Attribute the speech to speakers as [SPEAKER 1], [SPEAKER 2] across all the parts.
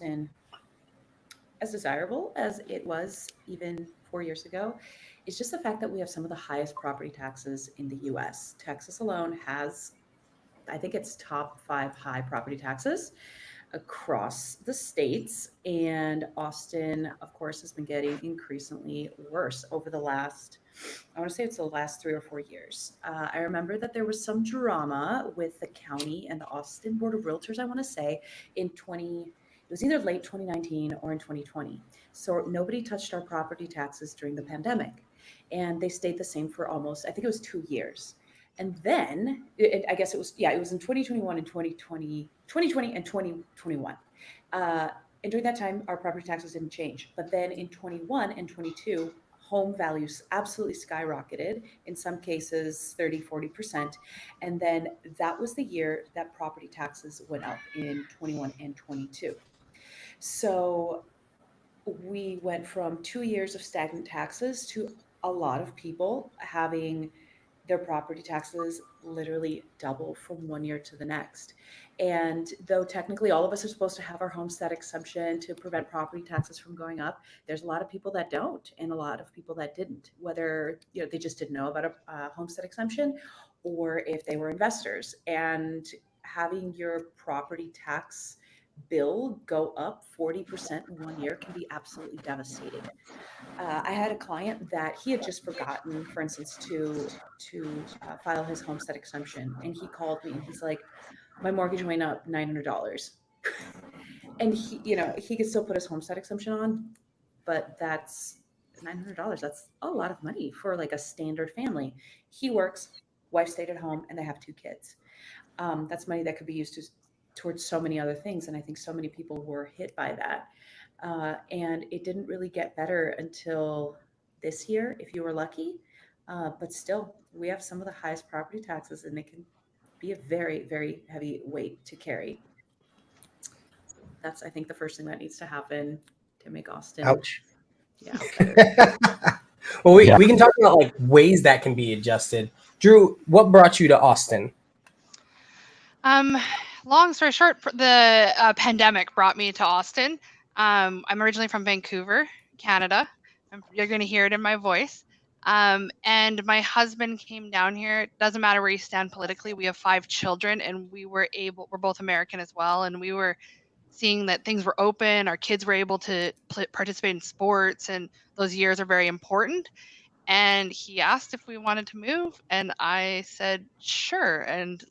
[SPEAKER 1] in as desirable as it was even 4 years ago is just the fact that we have some of the highest property taxes in the US. Texas alone has, I think it's top five high property taxes across the states. And Austin, of course, has been getting increasingly worse over the last, I want to say it's the last 3 or 4 years. I remember that there was some drama with the county and the Austin Board of Realtors, I want to say, in 20, it was either late 2019 or in 2020. So nobody touched our property taxes during the pandemic. And they stayed the same for almost, I think it was 2 years. And then I guess it was, yeah, it was in 2021 and 2020 and 2021. And during that time, our property taxes didn't change. But then in 21 and 22, home values absolutely skyrocketed, in some cases 30, 40%. And then that was the year that property taxes went up in 21 and 22. So we went from 2 years of stagnant taxes to a lot of people having their property taxes literally double from 1 year to the next. And though technically all of us are supposed to have our homestead exemption to prevent property taxes from going up, there's a lot of people that don't and a lot of people that didn't, whether they just didn't know about a homestead exemption or if they were investors. And having your property tax bill go up 40% in 1 year can be absolutely devastating. I had a client that he had just forgotten, for instance, to file his homestead exemption, and he called me and he's like, "My mortgage went up $900," and he could still put his homestead exemption on, but that's $900. That's a lot of money for like a standard family. He works, wife stayed at home, and they have 2 kids. That's money that could be used towards so many other things, and I think so many people were hit by that. And it didn't really get better until this year, if you were lucky. But still, we have some of the highest property taxes, and it can be a very, very heavy weight to carry. That's, I think, the first thing that needs to happen to make Austin,
[SPEAKER 2] ouch,
[SPEAKER 1] yeah, better.
[SPEAKER 2] Well, we can talk about like ways that can be adjusted. Drew, what brought you to Austin?
[SPEAKER 3] Long story short, the pandemic brought me to Austin. I'm originally from Vancouver, Canada. You're going to hear it in my voice. And my husband came down here. It doesn't matter where you stand politically. We have 5 children, and we're both American as well. And we were seeing that things were open. Our kids were able to participate in sports, and those years are very important. And he asked if we wanted to move, and I said, sure. And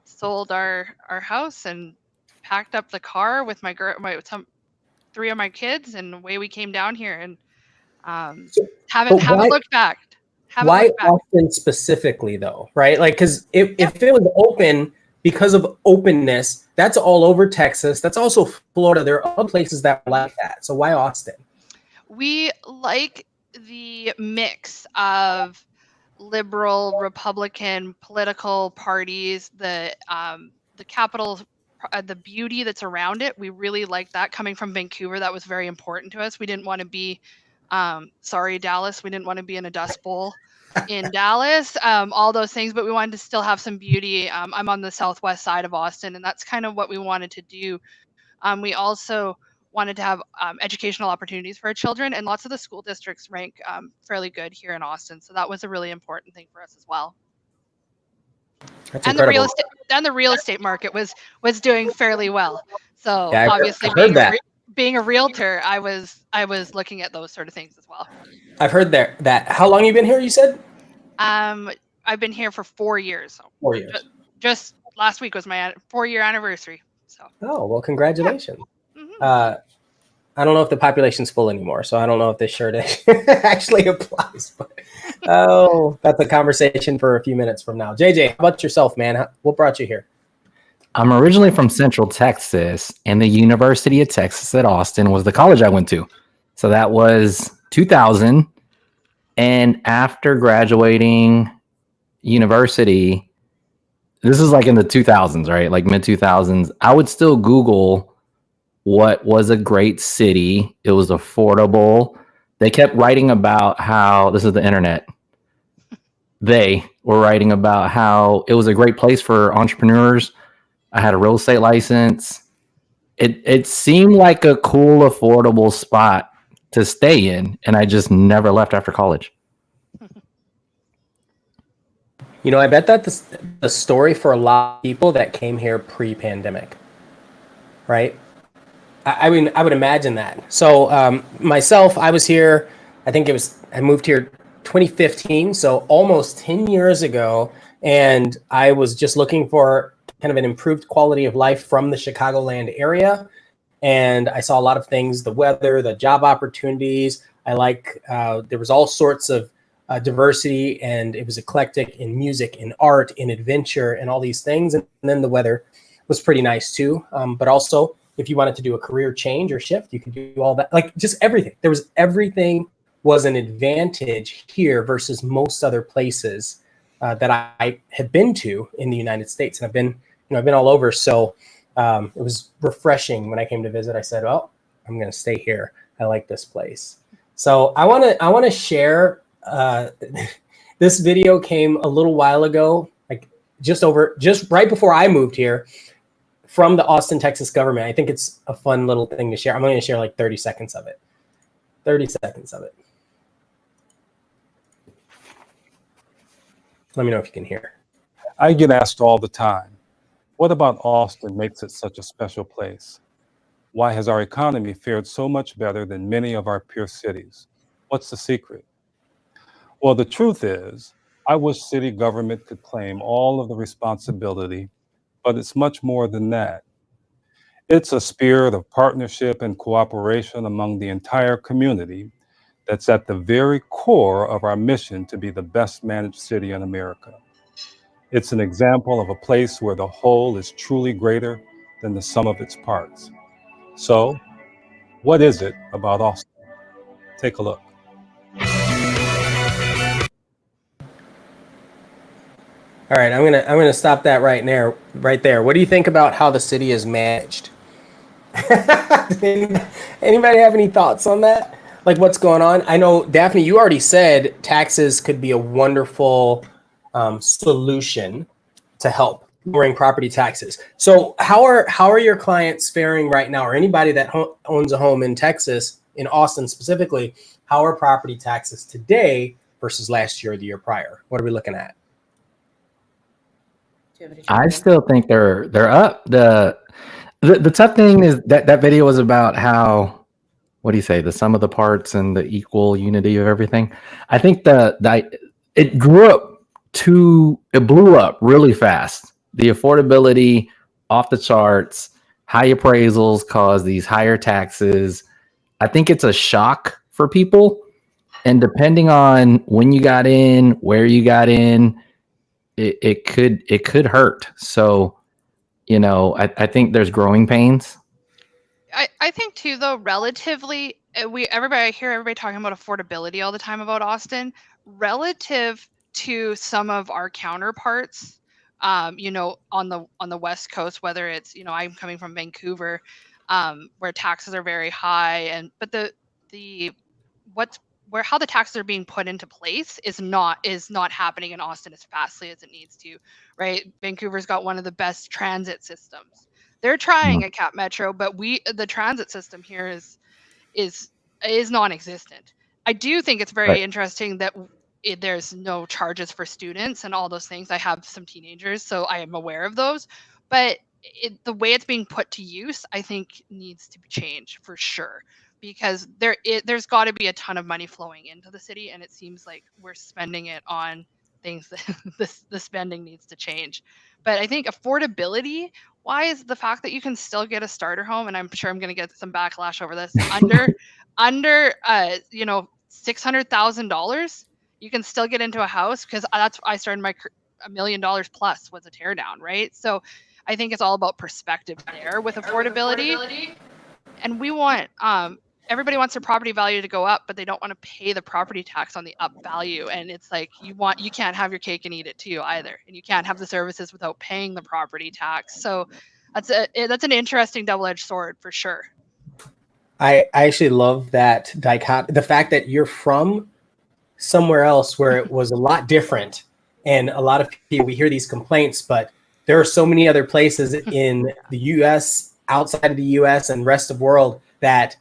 [SPEAKER 3] sold our house and packed up the car with some 3 of my kids, and away we came down here, and haven't looked back.
[SPEAKER 2] Why Austin specifically, though? Right? Like, because if it was open because of openness, that's all over Texas. That's also Florida. There are other places that are like that. So why Austin?
[SPEAKER 3] We like the mix of liberal, Republican political parties, the capital, the beauty that's around it. We really like that. Coming from Vancouver, that was very important to us. We didn't want to be, sorry, Dallas, we didn't want to be in a dust bowl in Dallas, all those things, but we wanted to still have some beauty. I'm on the southwest side of Austin, and that's kind of what we wanted to do. We also wanted to have educational opportunities for our children, and lots of the school districts rank fairly good here in Austin. So that was a really important thing for us as well.
[SPEAKER 2] That's
[SPEAKER 3] and
[SPEAKER 2] incredible.
[SPEAKER 3] the real estate market was doing fairly well. So
[SPEAKER 2] Yeah,
[SPEAKER 3] obviously being a realtor, I was looking at those sort of things as well.
[SPEAKER 2] I've heard that. How long have you been here, you said?
[SPEAKER 3] I've been here for 4 years. So
[SPEAKER 2] 4 years.
[SPEAKER 3] Just last week was my 4-year anniversary. So.
[SPEAKER 2] Oh, well, congratulations.
[SPEAKER 3] Yeah. Mm-hmm.
[SPEAKER 2] I don't know if the population's full anymore, so I don't know if this shirt actually applies. But that's a conversation for a few minutes from now. JJ, how about yourself, man? What brought you here?
[SPEAKER 4] I'm originally from Central Texas, and the University of Texas at Austin was the college I went to. So that was 2000. And after graduating university, this is like in the 2000s, right? Like mid 2000s, I would still Google what was a great city. It was affordable. They kept writing about how, this is the internet. They were writing about how it was a great place for entrepreneurs. I had a real estate license. it seemed like a cool, affordable spot to stay in, and I just never left after college.
[SPEAKER 2] You know, I bet that the story for a lot of people that came here pre-pandemic, right? I mean, I would imagine that. So myself, I was here, I moved here 2015, so almost 10 years ago. And I was just looking for kind of an improved quality of life from the Chicagoland area. And I saw a lot of things, the weather, the job opportunities. There was all sorts of diversity, and it was eclectic in music, in art, in adventure, and all these things. And then the weather was pretty nice too. But also, if you wanted to do a career change or shift, you could do all that. Like just everything. Everything was an advantage here versus most other places that I had been to in the United States. And I've been all over. So it was refreshing when I came to visit. I said, well, I'm going to stay here. I like this place. So I want to share. This video came a little while ago, like just right before I moved here, from the Austin, Texas government. I think it's a fun little thing to share. I'm going to share like 30 seconds of it. 30 seconds of it. Let me know if you can hear.
[SPEAKER 5] I get asked all the time, what about Austin makes it such a special place? Why has our economy fared so much better than many of our peer cities? What's the secret? Well, the truth is, I wish city government could claim all of the responsibility, but it's much more than that. It's a spirit of partnership and cooperation among the entire community that's at the very core of our mission to be the best managed city in America. It's an example of a place where the whole is truly greater than the sum of its parts. So, what is it about Austin? Take a look.
[SPEAKER 2] All right, I'm gonna stop that right there. What do you think about how the city is managed? Anybody have any thoughts on that? Like what's going on? I know, Daphne, you already said taxes could be a wonderful solution to help lowering property taxes. So how are your clients faring right now, or anybody that owns a home in Texas, in Austin specifically? How are property taxes today versus last year or the year prior? What are we looking at?
[SPEAKER 4] I still think they're up. The tough thing is that video was about how, what do you say, the sum of the parts and the equal unity of everything. I think it blew up really fast. The affordability off the charts, high appraisals cause these higher taxes. I think it's a shock for people, and depending on when you got in, where you got in, it could hurt. So, I think there's growing pains.
[SPEAKER 3] I think too, though, relatively, I hear everybody talking about affordability all the time about Austin, relative to some of our counterparts, on the West Coast, whether it's, I'm coming from Vancouver, where taxes are very high, but how the taxes are being put into place is not happening in Austin as fastly as it needs to, right? Vancouver's got one of the best transit systems. They're trying a Cap Metro, but the transit system here is non-existent. I do think it's very interesting that there's no charges for students and all those things. I have some teenagers, so I am aware of those, but the way it's being put to use, I think, needs to change for sure, because there's got to be a ton of money flowing into the city, and it seems like we're spending it on things that the spending needs to change. But I think affordability wise, the fact that you can still get a starter home, and I'm sure I'm going to get some backlash over this, under $600,000, you can still get into a house, because I started my $1 million plus was a tear down, right? So I think it's all about perspective there with affordability. And we want everybody wants their property value to go up, but they don't want to pay the property tax on the up value. And it's like you can't have your cake and eat it too either, and you can't have the services without paying the property tax. So that's an interesting double-edged sword for sure.
[SPEAKER 2] I actually love that dichotomy, the fact that you're from somewhere else where it was a lot different, and a lot of people, we hear these complaints, but there are so many other places in the U.S. outside of the US and rest of world that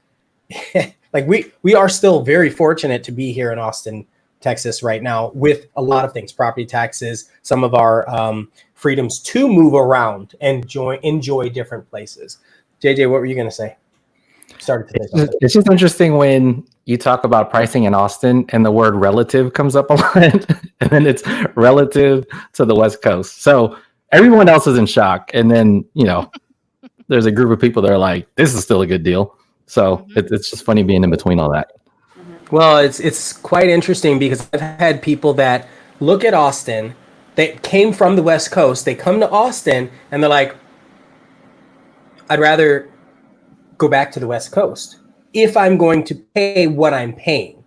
[SPEAKER 2] like we are still very fortunate to be here in Austin, Texas right now with a lot of things, property taxes, some of our freedoms to move around and enjoy different places. JJ, what were you going to say?
[SPEAKER 4] It's just interesting when you talk about pricing in Austin and the word relative comes up a lot, and then it's relative to the West Coast. So everyone else is in shock. And then, there's a group of people that are like, this is still a good deal. So it's just funny being in between all that.
[SPEAKER 2] Well, it's quite interesting because I've had people that look at Austin, they came from the West Coast, they come to Austin and they're like, I'd rather go back to the West Coast if I'm going to pay what I'm paying,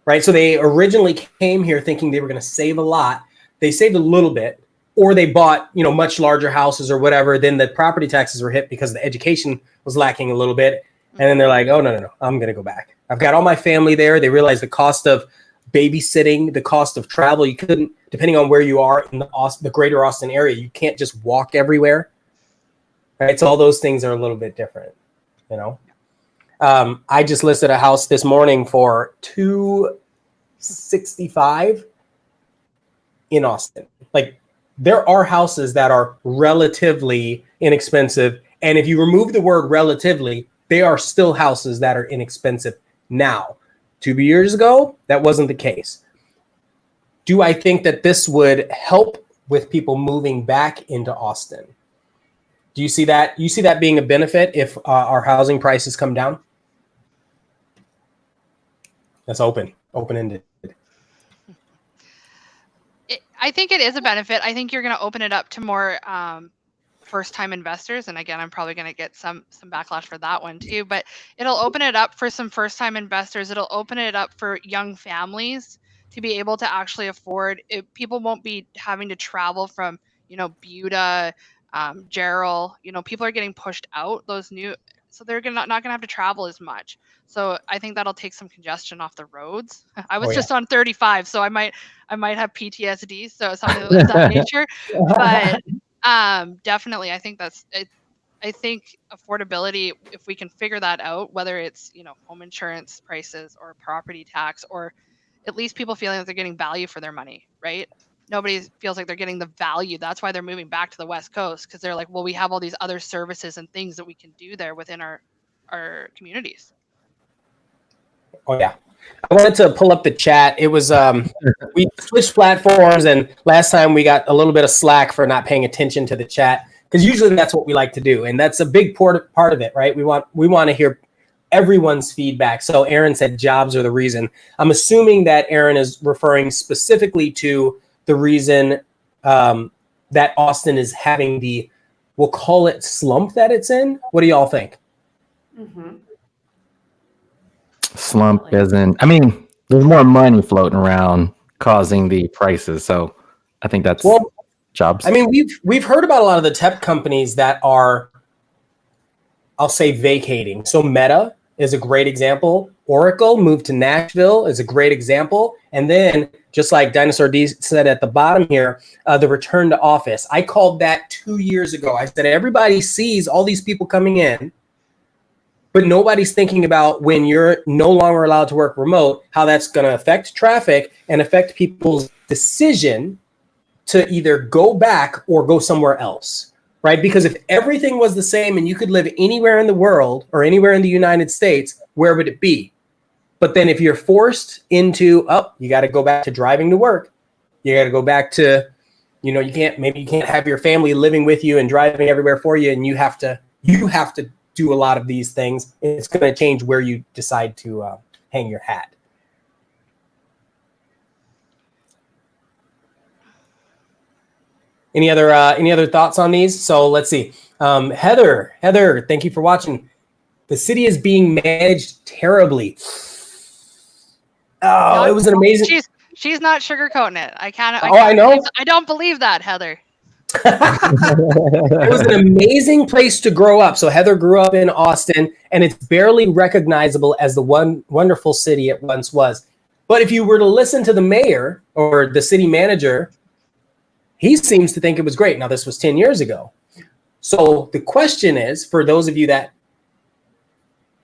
[SPEAKER 2] right? So they originally came here thinking they were going to save a lot. They saved a little bit, or they bought, much larger houses or whatever. Then the property taxes were hit because the education was lacking a little bit. And then they're like, oh, no, I'm going to go back. I've got all my family there. They realized the cost of babysitting, the cost of travel. You couldn't, depending on where you are in the greater Austin area, you can't just walk everywhere, right? So all those things are a little bit different, I just listed a house this morning for $265 in Austin. Like, there are houses that are relatively inexpensive. And if you remove the word relatively, they are still houses that are inexpensive now. 2 years ago, that wasn't the case. Do I think that this would help with people moving back into Austin? Do you see that? You see that being a benefit if our housing prices come down? That's open-ended.
[SPEAKER 3] I think it is a benefit. I think you're going to open it up to more first-time investors, and again, I'm probably going to get some backlash for that one too. But it'll open it up for some first-time investors. It'll open it up for young families to be able to actually afford it. People won't be having to travel from Buda, Gerald. People are getting pushed out. So they're not going to have to travel as much. So I think that'll take some congestion off the roads. I was just on 35, so I might have PTSD, so something of that nature. But definitely, I think that's it. I think affordability, if we can figure that out, whether it's home insurance prices or property tax, or at least people feeling that they're getting value for their money, right? Nobody feels like they're getting the value. That's why they're moving back to the West Coast, because they're like, well, we have all these other services and things that we can do there within our communities.
[SPEAKER 2] Oh yeah, I wanted to pull up the chat. It was we switched platforms, and last time we got a little bit of slack for not paying attention to the chat, because usually that's what we like to do, and that's a big part of it, right? We want to hear everyone's feedback. So Aaron said jobs are the reason. I'm assuming that Aaron is referring specifically to the reason that Austin is having we'll call it slump that it's in. What do y'all think?
[SPEAKER 1] Mm-hmm.
[SPEAKER 4] Slump as in, there's more money floating around causing the prices. So I think that's jobs.
[SPEAKER 2] We've heard about a lot of the tech companies that are, I'll say, vacating. So Meta is a great example. Oracle moved to Nashville is a great example. And then, just like Dinosaur D said at the bottom here, the return to office. I called that 2 years ago. I said, everybody sees all these people coming in, but nobody's thinking about when you're no longer allowed to work remote, how that's going to affect traffic and affect people's decision to either go back or go somewhere else, right? Because if everything was the same and you could live anywhere in the world or anywhere in the United States, where would it be? But then if you're forced into, you got to go back to driving to work. You got to go back to, you can't have your family living with you and driving everywhere for you. And you have to do a lot of these things. It's going to change where you decide to hang your hat. Any other thoughts on these? So let's see. Heather, thank you for watching. The city is being managed terribly. Oh, it was an amazing.
[SPEAKER 3] She's not sugarcoating it.
[SPEAKER 2] I know.
[SPEAKER 3] I don't believe that, Heather.
[SPEAKER 2] It was an amazing place to grow up. So Heather grew up in Austin, and it's barely recognizable as the wonderful city it once was. But if you were to listen to the mayor or the city manager, he seems to think it was great. Now, this was 10 years ago. So the question is, for those of you that,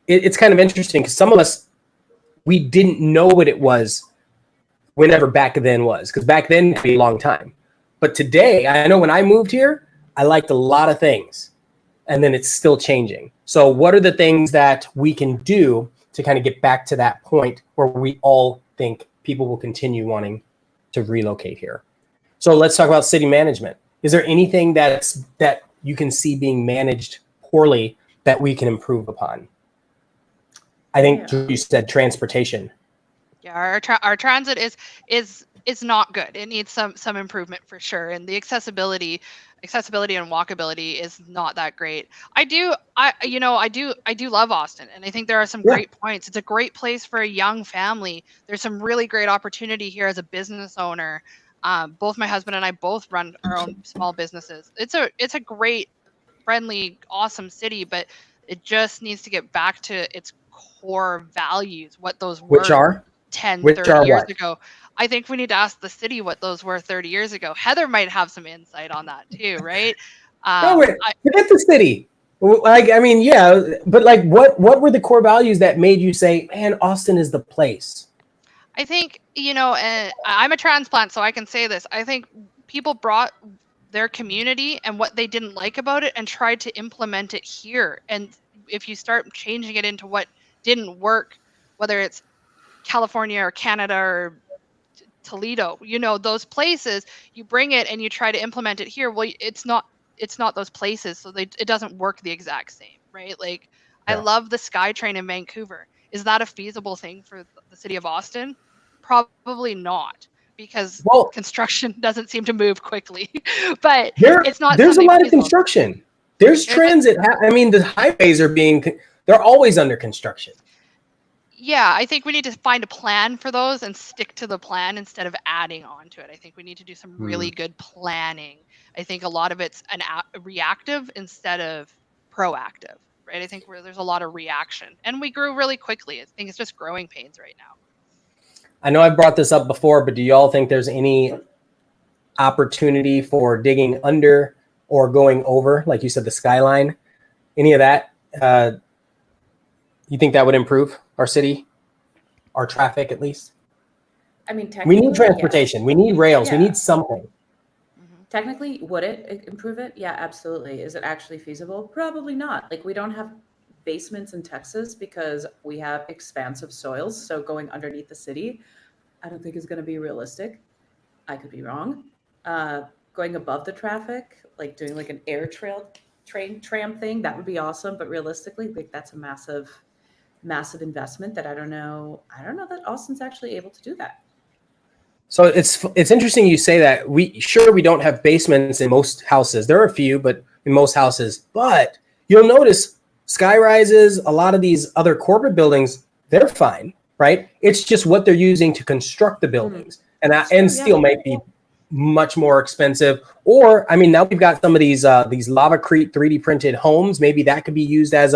[SPEAKER 2] it's kind of interesting because some of us, we didn't know what it was whenever back then was, because back then it could be a long time. But today, I know when I moved here, I liked a lot of things, and then it's still changing. So what are the things that we can do to kind of get back to that point where we all think people will continue wanting to relocate here? So let's talk about city management. Is there anything that you can see being managed poorly that we can improve upon? I think you said transportation.
[SPEAKER 3] Yeah, our transit is not good. It needs some improvement for sure, and the accessibility and walkability is not that great. I do love Austin, and I think there are some great points. It's a great place for a young family. There's some really great opportunity here as a business owner. Both my husband and I both run our own small businesses. It's a great, friendly, awesome city, but it just needs to get back to its core values, what those were.
[SPEAKER 2] Which are?
[SPEAKER 3] 10,
[SPEAKER 2] Which
[SPEAKER 3] 30
[SPEAKER 2] are
[SPEAKER 3] years
[SPEAKER 2] what?
[SPEAKER 3] ago. I think we need to ask the city what those were 30 years ago. Heather might have some insight on that too, right?
[SPEAKER 2] Forget the city. Like, I mean, yeah, but like, what were the core values that made you say, man, Austin is the place?
[SPEAKER 3] I think, I'm a transplant, so I can say this. I think people brought their community and what they didn't like about it and tried to implement it here. And if you start changing it into what didn't work, whether it's California or Canada or Toledo, those places, you bring it and you try to implement it here. Well, it's not those places, so it doesn't work the exact same, right? Like, I love the SkyTrain in Vancouver. Is that a feasible thing for the city of Austin? Probably not, because construction doesn't seem to move quickly. But it's not.
[SPEAKER 2] There's a lot
[SPEAKER 3] feasible.
[SPEAKER 2] of construction. There's transit. I mean, the highways they're always under construction.
[SPEAKER 3] Yeah, I think we need to find a plan for those and stick to the plan instead of adding on to it. I think we need to do some really good planning. I think a lot of it's reactive instead of proactive, right? I think there's a lot of reaction, and we grew really quickly. I think it's just growing pains right now.
[SPEAKER 2] I know I've brought this up before, but do y'all think there's any opportunity for digging under or going over, like you said, the skyline? Any of that? You think that would improve our city, our traffic at least?
[SPEAKER 1] I mean,
[SPEAKER 2] we need transportation.
[SPEAKER 1] Yes.
[SPEAKER 2] We need rails. We need something.
[SPEAKER 1] Technically, would it improve it? Yeah, absolutely. Is it actually feasible? Probably not. Like, we don't have basements in Texas because we have expansive soils. So going underneath the city, I don't think is going to be realistic. I could be wrong. Going above the traffic, like doing like an air tram thing, that would be awesome. But realistically, like, that's a massive investment that I don't know that Austin's actually able to do that.
[SPEAKER 2] So it's interesting you say that. We don't have basements in most houses. There are a few, but in most houses. But you'll notice sky rises, a lot of these other corporate buildings, they're fine, right? It's just what they're using to construct the buildings. And steel might be much more expensive. Or, I mean, now we've got some of these Lavacrete 3D printed homes. Maybe that could be used as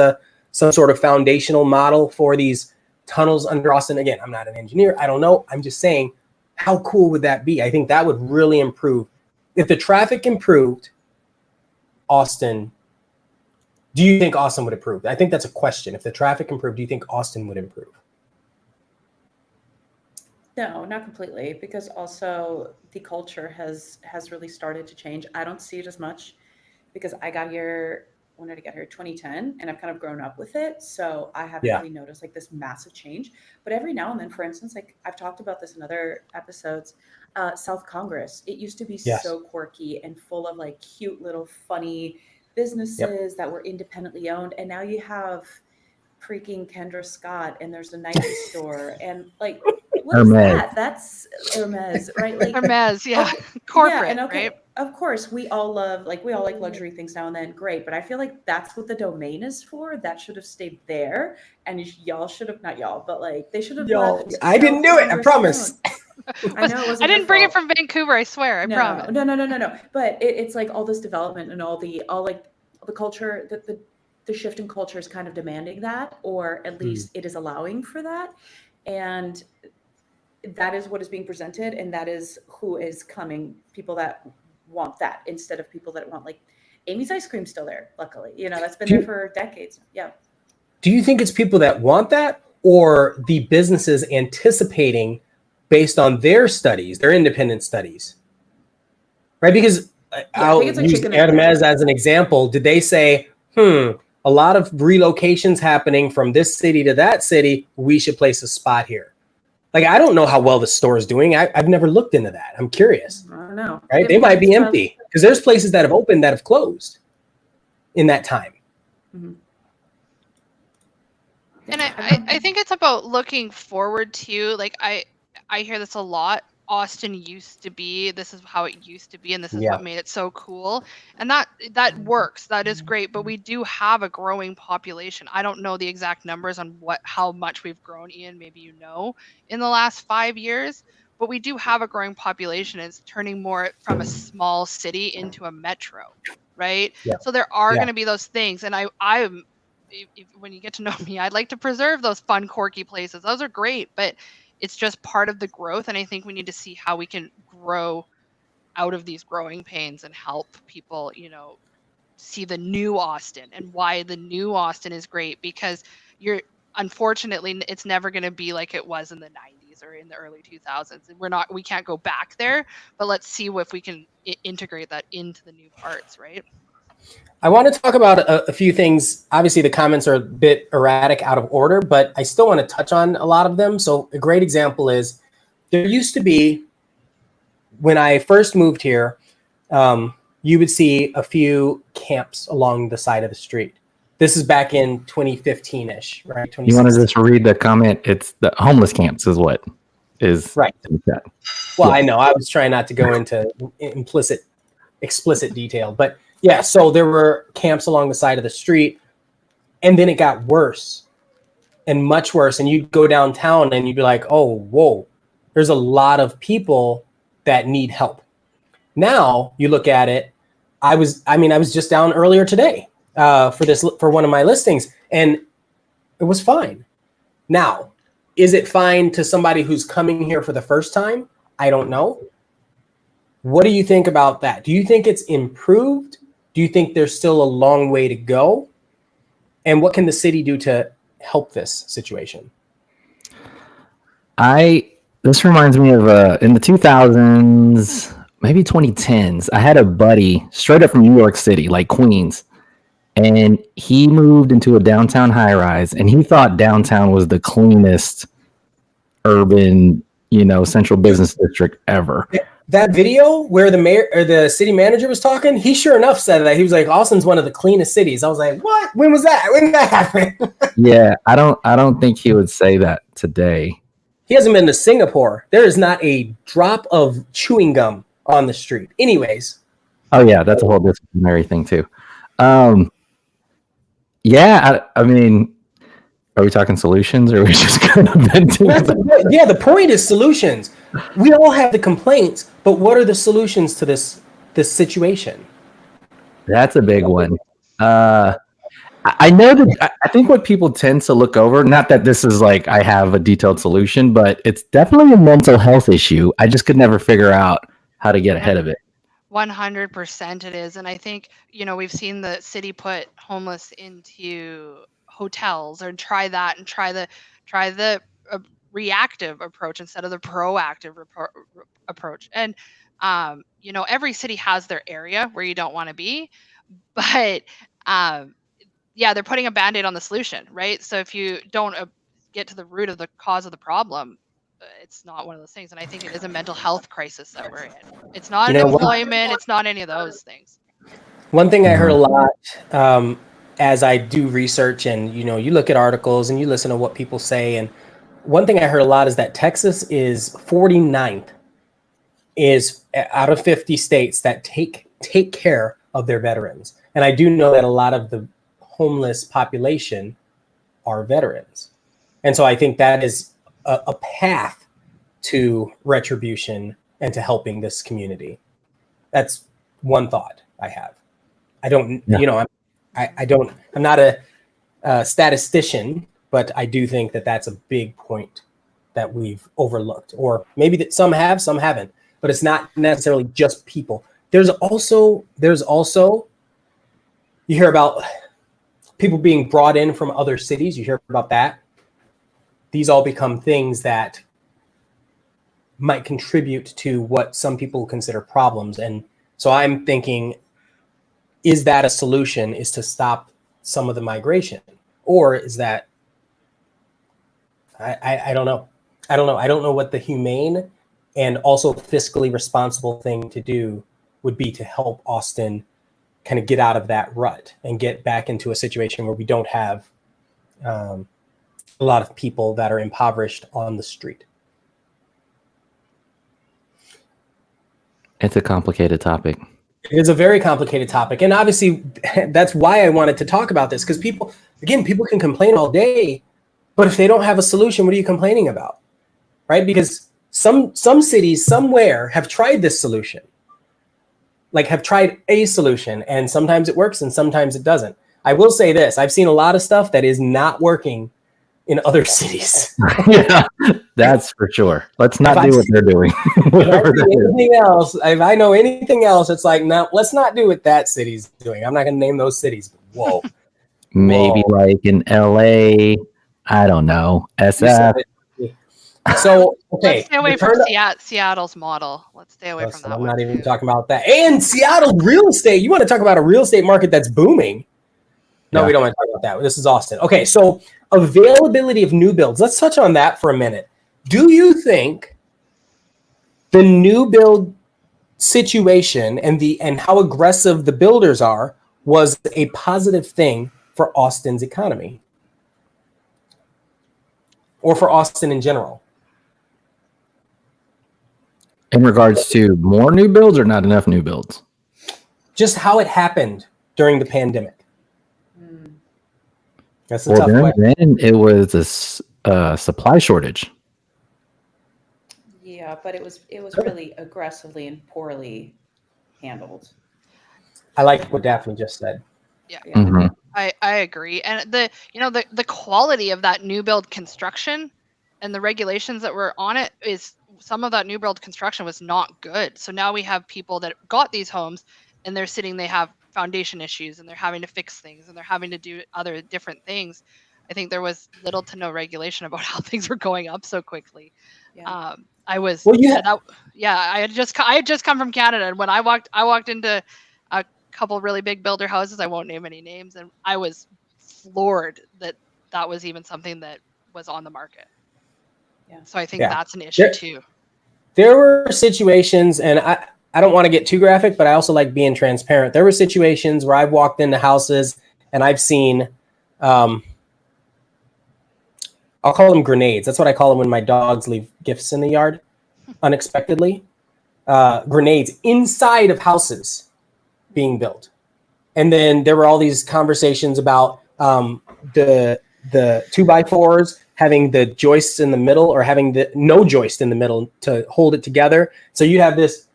[SPEAKER 2] some sort of foundational model for these tunnels under Austin. Again, I'm not an engineer. I don't know. I'm just saying, how cool would that be? I think that would really improve. If the traffic improved, Austin, do you think Austin would improve? I think that's a question. If the traffic improved, do you think Austin would improve?
[SPEAKER 1] No, not completely, because also the culture has really started to change. I don't see it as much because I got here, when did I get here? 2010, and I've kind of grown up with it. So I haven't really noticed like this massive change. But every now and then, for instance, like I've talked about this in other episodes, South Congress, it used to be so quirky and full of like cute little funny businesses that were independently owned. And now you have freaking Kendra Scott, and there's a Nike store, and like, what is that? That's Hermes, right? Like
[SPEAKER 3] Hermes, yeah. Corporate,
[SPEAKER 1] and
[SPEAKER 3] right?
[SPEAKER 1] Of course, we all like luxury things now and then, great. But I feel like that's what the domain is for. That should have stayed there, and y'all should have, not y'all, but like they should have left.
[SPEAKER 2] I didn't do it. I promise.
[SPEAKER 1] I know it wasn't.
[SPEAKER 3] I didn't bring it from Vancouver. I swear. I promise.
[SPEAKER 1] No. But it's like all this development and all the culture, the shift in culture is kind of demanding that, or at least it is allowing for that, and that is what is being presented, and that is who is coming. People that want that instead of people that want like Amy's Ice Cream's still there, luckily. That's been there for decades. Yeah.
[SPEAKER 2] Do you think it's people that want that, or the businesses anticipating based on their studies, their independent studies? Right? Because I'll use Hermes as an example. Did they say, a lot of relocations happening from this city to that city, we should place a spot here? Like, I don't know how well the store is doing. I've never looked into that. I'm curious.
[SPEAKER 1] I don't know.
[SPEAKER 2] Right? They might be empty because there's places that have opened that have closed in that time.
[SPEAKER 1] Mm-hmm.
[SPEAKER 3] And I think it's about looking forward to, like, I hear this a lot. Austin used to be, this is how it used to be, and this is what made it so cool. And that works. That is great. But we do have a growing population. I don't know the exact numbers on how much we've grown, Ian, maybe in the last 5 years. But we do have a growing population. It's turning more from a small city into a metro, right? Yeah. So there are going to be those things. And when you get to know me, I'd like to preserve those fun, quirky places. Those are great, but it's just part of the growth. And I think we need to see how we can grow out of these growing pains and help people, see the new Austin and why the new Austin is great, because unfortunately, it's never going to be like it was in the 90s or in the early 2000s. We can't go back there, but let's see if we can integrate that into the new parts, right?
[SPEAKER 2] I want to talk about a few things. Obviously, the comments are a bit erratic, out of order, but I still want to touch on a lot of them. So a great example is there used to be, when I first moved here, you would see a few camps along the side of the street. This is back in 2015-ish, right?
[SPEAKER 4] You want to just read the comment? It's the homeless camps is what is
[SPEAKER 2] right. Well, I know. I was trying not to go into explicit detail, but yeah, so there were camps along the side of the street, and then it got worse and much worse. And you'd go downtown and you'd be like, oh, whoa, there's a lot of people that need help. Now you look at it. I was just down earlier today for one of my listings, and it was fine. Now, is it fine to somebody who's coming here for the first time? I don't know. What do you think about that? Do you think it's improved? Do you think there's still a long way to go? And what can the city do to help this situation?
[SPEAKER 4] This reminds me of in the 2000s, maybe 2010s, I had a buddy straight up from New York City, like Queens, and he moved into a downtown high rise, and he thought downtown was the cleanest urban, central business district ever.
[SPEAKER 2] That video where the mayor or the city manager was talking, he sure enough said that. He was like, Austin's one of the cleanest cities. I was like, what? When was that? When did that happen?
[SPEAKER 4] Yeah, I don't think he would say that today.
[SPEAKER 2] He hasn't been to Singapore. There is not a drop of chewing gum on the street. Anyways.
[SPEAKER 4] Oh yeah, that's a whole disciplinary thing too. Yeah, I mean, are we talking solutions, or are we just kind of venting?
[SPEAKER 2] Yeah, the point is solutions. We all have the complaints, but what are the solutions to this situation?
[SPEAKER 4] That's a big one. I know that I think what people tend to look over, not that this is like I have a detailed solution, but it's definitely a mental health issue. I just could never figure out how to get ahead of it.
[SPEAKER 3] 100% it is. And I think, we've seen the city put homeless into hotels, or try that and try the reactive approach instead of the proactive approach. And every city has their area where you don't want to be, but they're putting a band-aid on the solution, right? So if you don't get to the root of the cause of the problem, it's not one of those things. And I think it is a mental health crisis that we're in. It's not employment, it's not any of those things.
[SPEAKER 2] One thing I heard a lot as I do research, and you look at articles and you listen to what people say, and one thing I heard a lot is that Texas is 49th is out of 50 states that take care of their veterans. And I do know that a lot of the homeless population are veterans. And so I think that is a path to retribution and to helping this community. That's one thought I have. I don't, I'm not a statistician, but I do think that that's a big point that we've overlooked, or maybe that some have, some haven't, but it's not necessarily just people. There's also You hear about people being brought in from other cities. You hear about that. These all become things that might contribute to what some people consider problems. And so I'm thinking, is that a solution, is to stop some of the migration? Or is that, I don't know. I don't know what the humane and also fiscally responsible thing to do would be to help Austin kind of get out of that rut and get back into a situation where we don't have a lot of people that are impoverished on the street.
[SPEAKER 4] It's a complicated topic.
[SPEAKER 2] It is a very complicated topic. And obviously, that's why I wanted to talk about this, because people can complain all day, but if they don't have a solution, what are you complaining about? Right? Because some cities somewhere have tried this solution, like have tried a solution, and sometimes it works and sometimes it doesn't. I will say this. I've seen a lot of stuff that is not working in other cities.
[SPEAKER 4] Yeah, that's for sure. Let's not do what they're doing.
[SPEAKER 2] If I know anything else, it's like, no, let's not do what that city's doing. I'm not going to name those cities. Whoa.
[SPEAKER 4] Maybe like in LA, I don't know, SF.
[SPEAKER 2] So, okay.
[SPEAKER 3] Let's stay away from Seattle's model. Let's stay away from that
[SPEAKER 2] I'm
[SPEAKER 3] one.
[SPEAKER 2] not even talking about that. And Seattle real estate. You want to talk about a real estate market that's booming? No, we don't want to talk about that. This is Austin. Okay, so availability of new builds. Let's touch on that for a minute. Do you think the new build situation and how aggressive the builders are was a positive thing for Austin's economy? Or for Austin in general?
[SPEAKER 4] In regards to more new builds or not enough new builds?
[SPEAKER 2] Just how it happened during the pandemic. That's a tough question.
[SPEAKER 4] Then it was a supply shortage.
[SPEAKER 1] Yeah, but it was really aggressively and poorly handled.
[SPEAKER 2] I like what Daphne just said.
[SPEAKER 3] Yeah,
[SPEAKER 4] Mhm.
[SPEAKER 3] I agree. And the quality of that new build construction and the regulations that were on it is some of that new build construction was not good. So now we have people that got these homes and they have foundation issues and they're having to fix things and they're having to do other different things. I think there was little to no regulation about how things were going up so quickly.
[SPEAKER 1] Yeah.
[SPEAKER 3] I had just come from Canada, and when I walked into a couple really big builder houses, I won't name any names, and I was floored that was even something that was on the market.
[SPEAKER 1] Yeah.
[SPEAKER 3] So I think that's an issue too.
[SPEAKER 2] There were situations, and I don't want to get too graphic, but I also like being transparent. There were situations where I've walked into houses and I've seen, I'll call them grenades. That's what I call them when my dogs leave gifts in the yard unexpectedly. Grenades inside of houses being built. And then there were all these conversations about the 2x4s having the joists in the middle or having no joist in the middle to hold it together. So you have this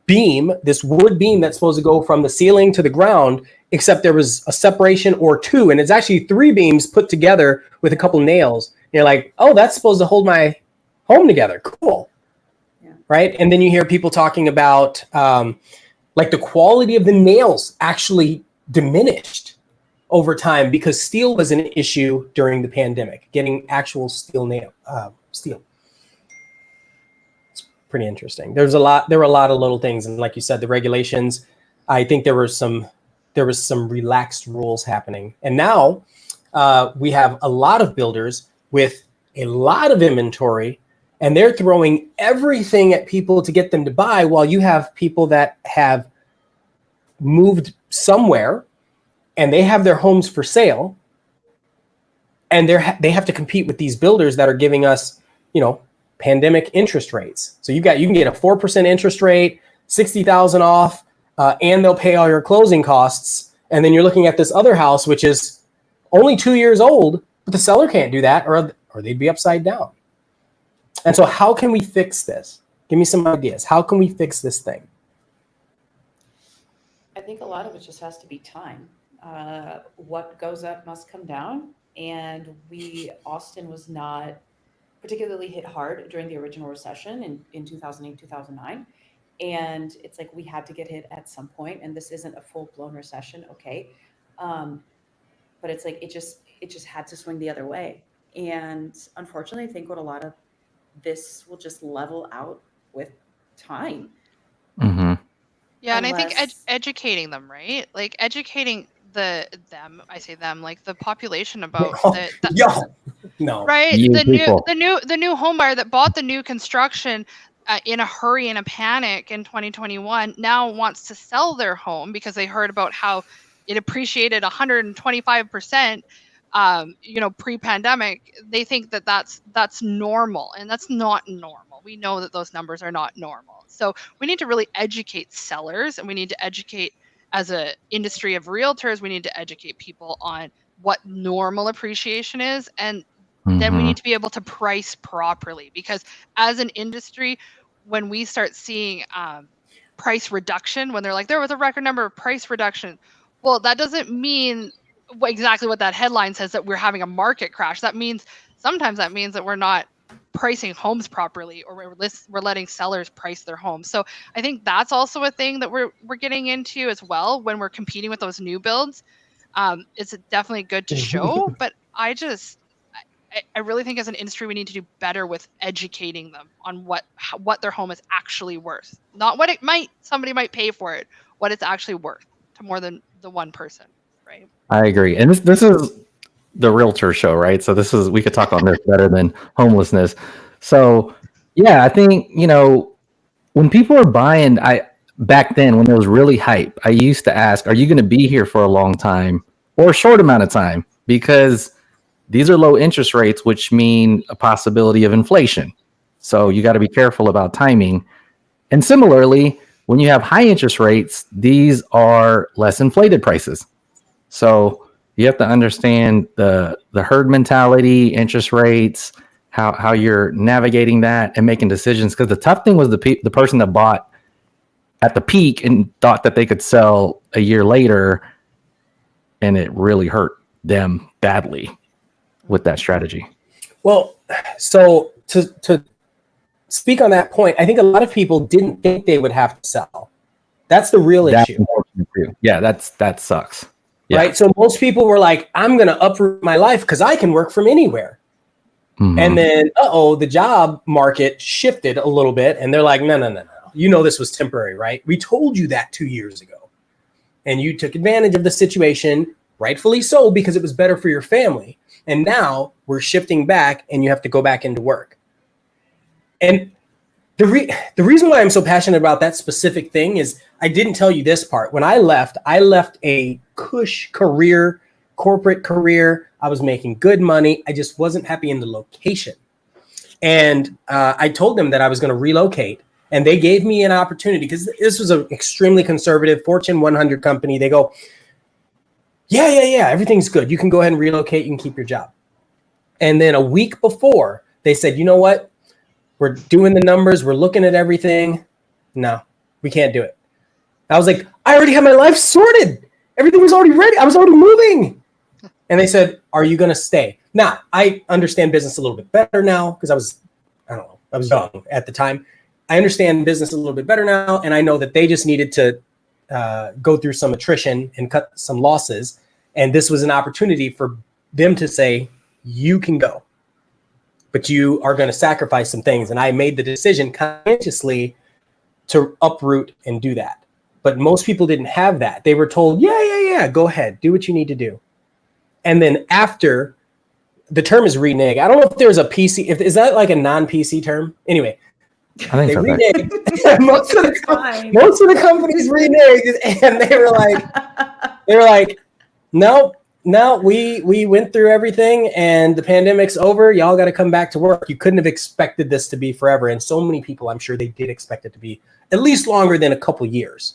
[SPEAKER 2] beam, this wood beam that's supposed to go from the ceiling to the ground, except there was a separation or two, and it's actually 3 beams put together with a couple nails. And you're like, oh, that's supposed to hold my home together. Cool. Yeah. Right? And then you hear people talking about like the quality of the nails actually diminished over time because steel was an issue during the pandemic, getting actual steel. It's pretty interesting. There were a lot of little things. And like you said, the regulations, I think there was some relaxed rules happening. And now we have a lot of builders with a lot of inventory, and they're throwing everything at people to get them to buy, while you have people that have moved somewhere and they have their homes for sale, and they have to compete with these builders that are giving us, pandemic interest rates. So you can get a 4% interest rate, 60,000 off, and they'll pay all your closing costs. And then you're looking at this other house, which is only 2 years old, but the seller can't do that, or they'd be upside down. And so how can we fix this? Give me some ideas. How can we fix this thing?
[SPEAKER 1] I think a lot of it just has to be time. What goes up must come down. And Austin was not particularly hit hard during the original recession in 2008, 2009. And it's like, we had to get hit at some point, and this isn't a full-blown recession, okay? But it's like, it just had to swing the other way. And unfortunately, I think what a lot of this will just level out with time.
[SPEAKER 4] Mm-hmm.
[SPEAKER 3] Yeah, and I think
[SPEAKER 1] Unless-
[SPEAKER 3] educating them, right? Like educating I say them, like the population about
[SPEAKER 2] Yo, no.
[SPEAKER 3] right,
[SPEAKER 4] You
[SPEAKER 3] the
[SPEAKER 4] people.
[SPEAKER 3] new home buyer that bought the new construction in a hurry and a panic in 2021 now wants to sell their home because they heard about how it appreciated 125%, pre-pandemic. They think that that's normal, and that's not normal. We know that those numbers are not normal. So we need to really educate sellers, and we need to educate, as a industry of realtors, we need to educate people on what normal appreciation is, and then we
[SPEAKER 4] Mhm.
[SPEAKER 3] need to be able to price properly, because as an industry, when we start seeing price reduction, when they're like, there was a record number of price reduction, well, that doesn't mean exactly what that headline says, that we're having a market crash. Sometimes that means that we're not pricing homes properly, or we're letting sellers price their homes. So I think that's also a thing that we're getting into as well when we're competing with those new builds. It's definitely good to show, but I really think as an industry we need to do better with educating them on what their home is actually worth, not what somebody might pay for it, what it's actually worth to more than the one person, right?
[SPEAKER 4] I agree. And this is the realtor show, right? So we could talk on this better than homelessness. So yeah, I think, when people are buying, back then when it was really hype, I used to ask, are you going to be here for a long time or a short amount of time? Because these are low interest rates, which mean a possibility of inflation. So you got to be careful about timing. And similarly, when you have high interest rates, these are less inflated prices. So you have to understand the herd mentality, interest rates, how you're navigating that and making decisions. Because the tough thing was the person that bought at the peak and thought that they could sell a year later, and it really hurt them badly with that strategy.
[SPEAKER 2] Well, so to speak on that point, I think a lot of people didn't think they would have to sell. That's the real issue.
[SPEAKER 4] Unfortunate too. Yeah, that sucks. Yeah.
[SPEAKER 2] Right? So most people were like, I'm going to uproot my life because I can work from anywhere.
[SPEAKER 4] Mhm.
[SPEAKER 2] And then, the job market shifted a little bit. And they're like, no. You know this was temporary, right? We told you that 2 years ago. And you took advantage of the situation, rightfully so, because it was better for your family. And now we're shifting back and you have to go back into work. And the reason why I'm so passionate about that specific thing is I didn't tell you this part. When I left a cush career, corporate career. I was making good money. I just wasn't happy in the location. And I told them that I was going to relocate. And they gave me an opportunity because this was an extremely conservative Fortune 100 company. They go, yeah, everything's good. You can go ahead and relocate. You can keep your job. And then a week before, they said, you know what? We're doing the numbers. We're looking at everything. No, we can't do it. I was like, I already have my life sorted. Everything was already ready. I was already moving. And they said, are you going to stay? Now, I understand business a little bit better now because I was young at the time. I understand business a little bit better now. And I know that they just needed to go through some attrition and cut some losses. And this was an opportunity for them to say, you can go, but you are going to sacrifice some things. And I made the decision consciously to uproot and do that. But most people didn't have that. They were told, yeah, go ahead, do what you need to do. And then after, the term is renege. I don't know if there's a PC, is that like a non-PC term? Anyway,
[SPEAKER 4] I think
[SPEAKER 2] they
[SPEAKER 4] so.
[SPEAKER 2] reneged. most of the companies reneged, and they were like, no, we went through everything, and the pandemic's over. Y'all got to come back to work. You couldn't have expected this to be forever. And so many people, I'm sure they did expect it to be at least longer than a couple years,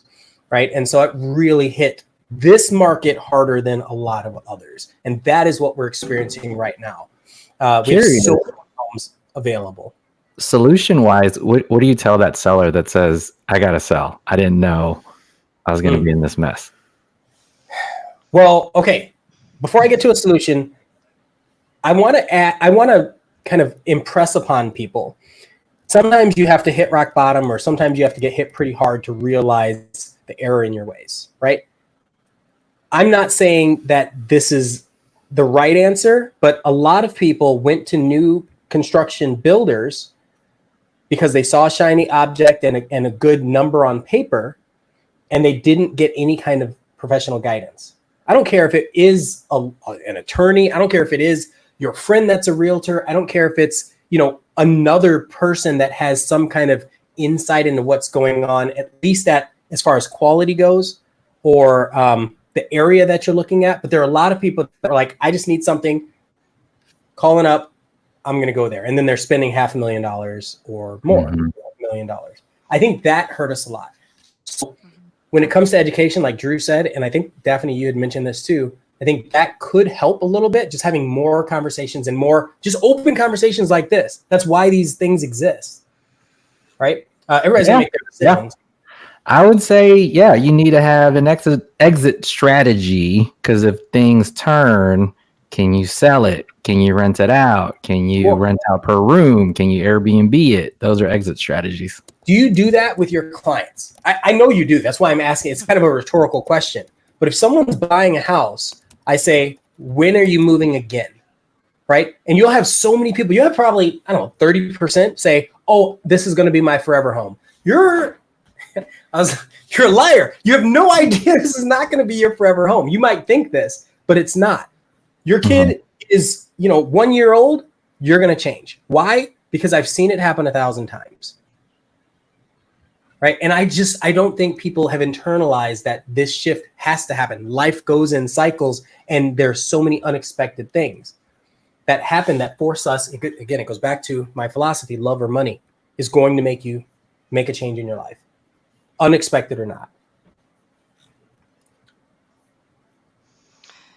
[SPEAKER 2] right? And so it really hit this market harder than a lot of others. And that is what we're experiencing right now. We have so many homes available.
[SPEAKER 4] Solution wise, what do you tell that seller that says, I got to sell? I didn't know I was going to be in this mess.
[SPEAKER 2] Well, okay. Before I get to a solution, I want to kind of impress upon people. sometimes you have to hit rock bottom, or sometimes you have to get hit pretty hard to realize the error in your ways, right? I'm not saying that this is the right answer, but a lot of people went to new construction builders because they saw a shiny object and a good number on paper, and they didn't get any kind of professional guidance. I don't care if it is an attorney. I don't care if it is your friend that's a realtor. I don't care if it's, another person that has some kind of insight into what's going on, at least as far as quality goes, or the area that you're looking at. But there are a lot of people that are like, I just need something, calling up, I'm going to go there. And then they're spending $500,000 or more, $1 million. I think that hurt us a lot. So when it comes to education, like Drew said, and I think Daphne, you had mentioned this too, I think that could help a little bit, just having more conversations and more just open conversations like this. That's why these things exist, right? Everybody's gonna make their decisions.
[SPEAKER 4] I would say, you need to have an exit strategy, because if things turn, can you sell it? Can you rent it out? Can you rent out per room? Can you Airbnb it? Those are exit strategies.
[SPEAKER 2] Do you do that with your clients? I know you do. That's why I'm asking. It's kind of a rhetorical question. But if someone's buying a house, I say, when are you moving again? Right? And you'll have so many people. You have probably, 30% say, oh, this is going to be my forever home. You're a liar. You have no idea this is not going to be your forever home. You might think this, but it's not. Your kid is, 1 year old. You're going to change. Why? Because I've seen it happen 1,000 times. Right. And I don't think people have internalized that this shift has to happen. Life goes in cycles, and there's so many unexpected things that happen that force us. Again, it goes back to my philosophy: love or money is going to make you make a change in your life, unexpected or not.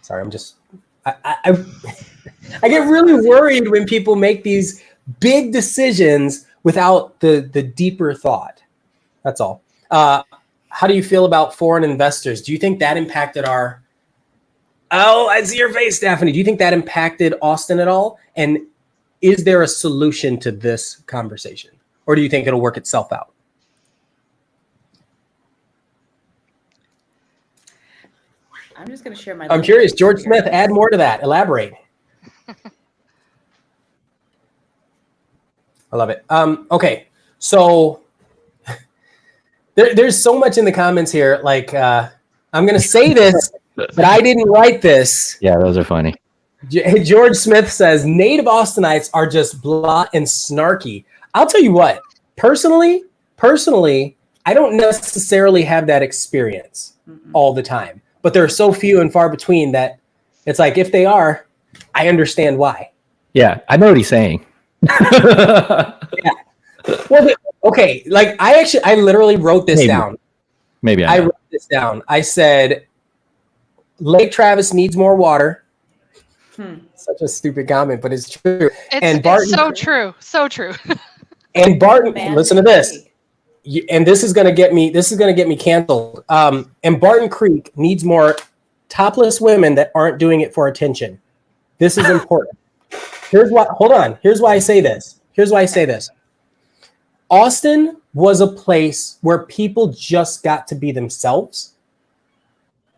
[SPEAKER 2] Sorry, I get really worried when people make these big decisions without the deeper thought. That's all. How do you feel about foreign investors? Do you think that impacted our... Oh, I see your face, Daphne. Do you think that impacted Austin at all? And is there a solution to this conversation? Or do you think it'll work itself out?
[SPEAKER 1] I'm just going to share my...
[SPEAKER 2] I'm curious. George Smith, add more to that. Elaborate. I love it. Okay, so... There's so much in the comments here. Like, I'm going to say this, but I didn't write this.
[SPEAKER 4] Yeah, those are funny.
[SPEAKER 2] George Smith says, native Austinites are just blah and snarky. I'll tell you what, personally, I don't necessarily have that experience all the time. But there are so few and far between that it's like, if they are, I understand why.
[SPEAKER 4] Yeah, I know what he's saying.
[SPEAKER 2] Yeah. Well, okay, like I literally wrote this down.
[SPEAKER 4] Maybe
[SPEAKER 2] I wrote this down. I said, Lake Travis needs more water. Such a stupid comment, but it's true.
[SPEAKER 3] It's so true. So true.
[SPEAKER 2] And Barton, listen to this. And this is gonna get me canceled. And Barton Creek needs more topless women that aren't doing it for attention. This is important. Here's why I say this. Austin was a place where people just got to be themselves.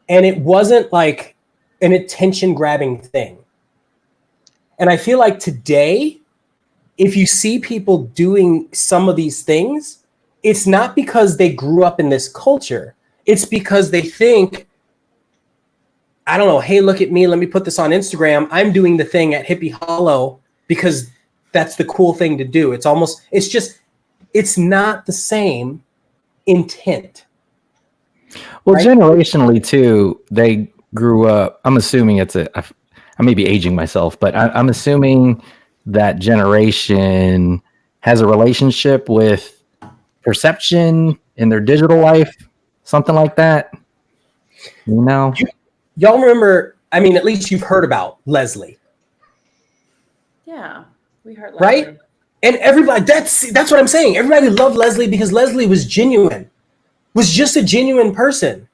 [SPEAKER 2] And it wasn't like an attention grabbing thing. And I feel like today, if you see people doing some of these things, it's not because they grew up in this culture. It's because they think, I don't know, hey, look at me. Let me put this on Instagram. I'm doing the thing at Hippie Hollow because that's the cool thing to do. It's not the same intent.
[SPEAKER 4] Well,
[SPEAKER 2] right?
[SPEAKER 4] Generationally too, they grew up. I'm assuming I may be aging myself, but I'm assuming that generation has a relationship with perception in their digital life, something like that.
[SPEAKER 2] Y'all remember? I mean, at least you've heard about Leslie.
[SPEAKER 1] Yeah, we heard Leslie.
[SPEAKER 2] Right? And everybody, that's what I'm saying. Everybody loved Leslie because Leslie was genuine, was just a genuine person.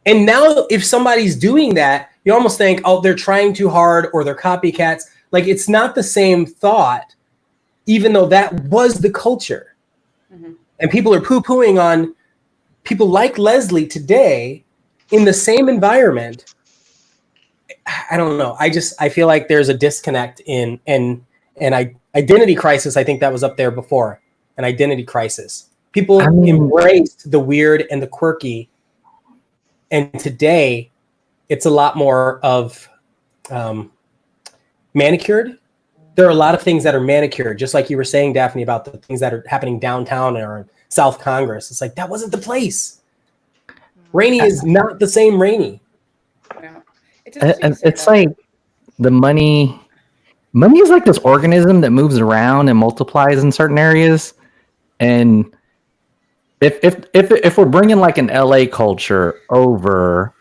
[SPEAKER 2] And now if somebody's doing that, you almost think, oh, they're trying too hard or they're copycats. Like, it's not the same thought even though that was the culture.
[SPEAKER 1] Mhm.
[SPEAKER 2] And people are poo-pooing on people like Leslie today in the same environment. I don't know. I feel like there's a disconnect in identity crisis. I think that was up there before, an identity crisis. People embraced the weird and the quirky, and today it's a lot more of manicured. There are a lot of things that are manicured, just like you were saying, Daphne, about the things that are happening downtown or in South Congress. It's like, that wasn't the place. Rainy is not the same Rainy.
[SPEAKER 1] Yeah.
[SPEAKER 4] It's like the money is like this organism that moves around and multiplies in certain areas. And if we're bringing like an LA culture over,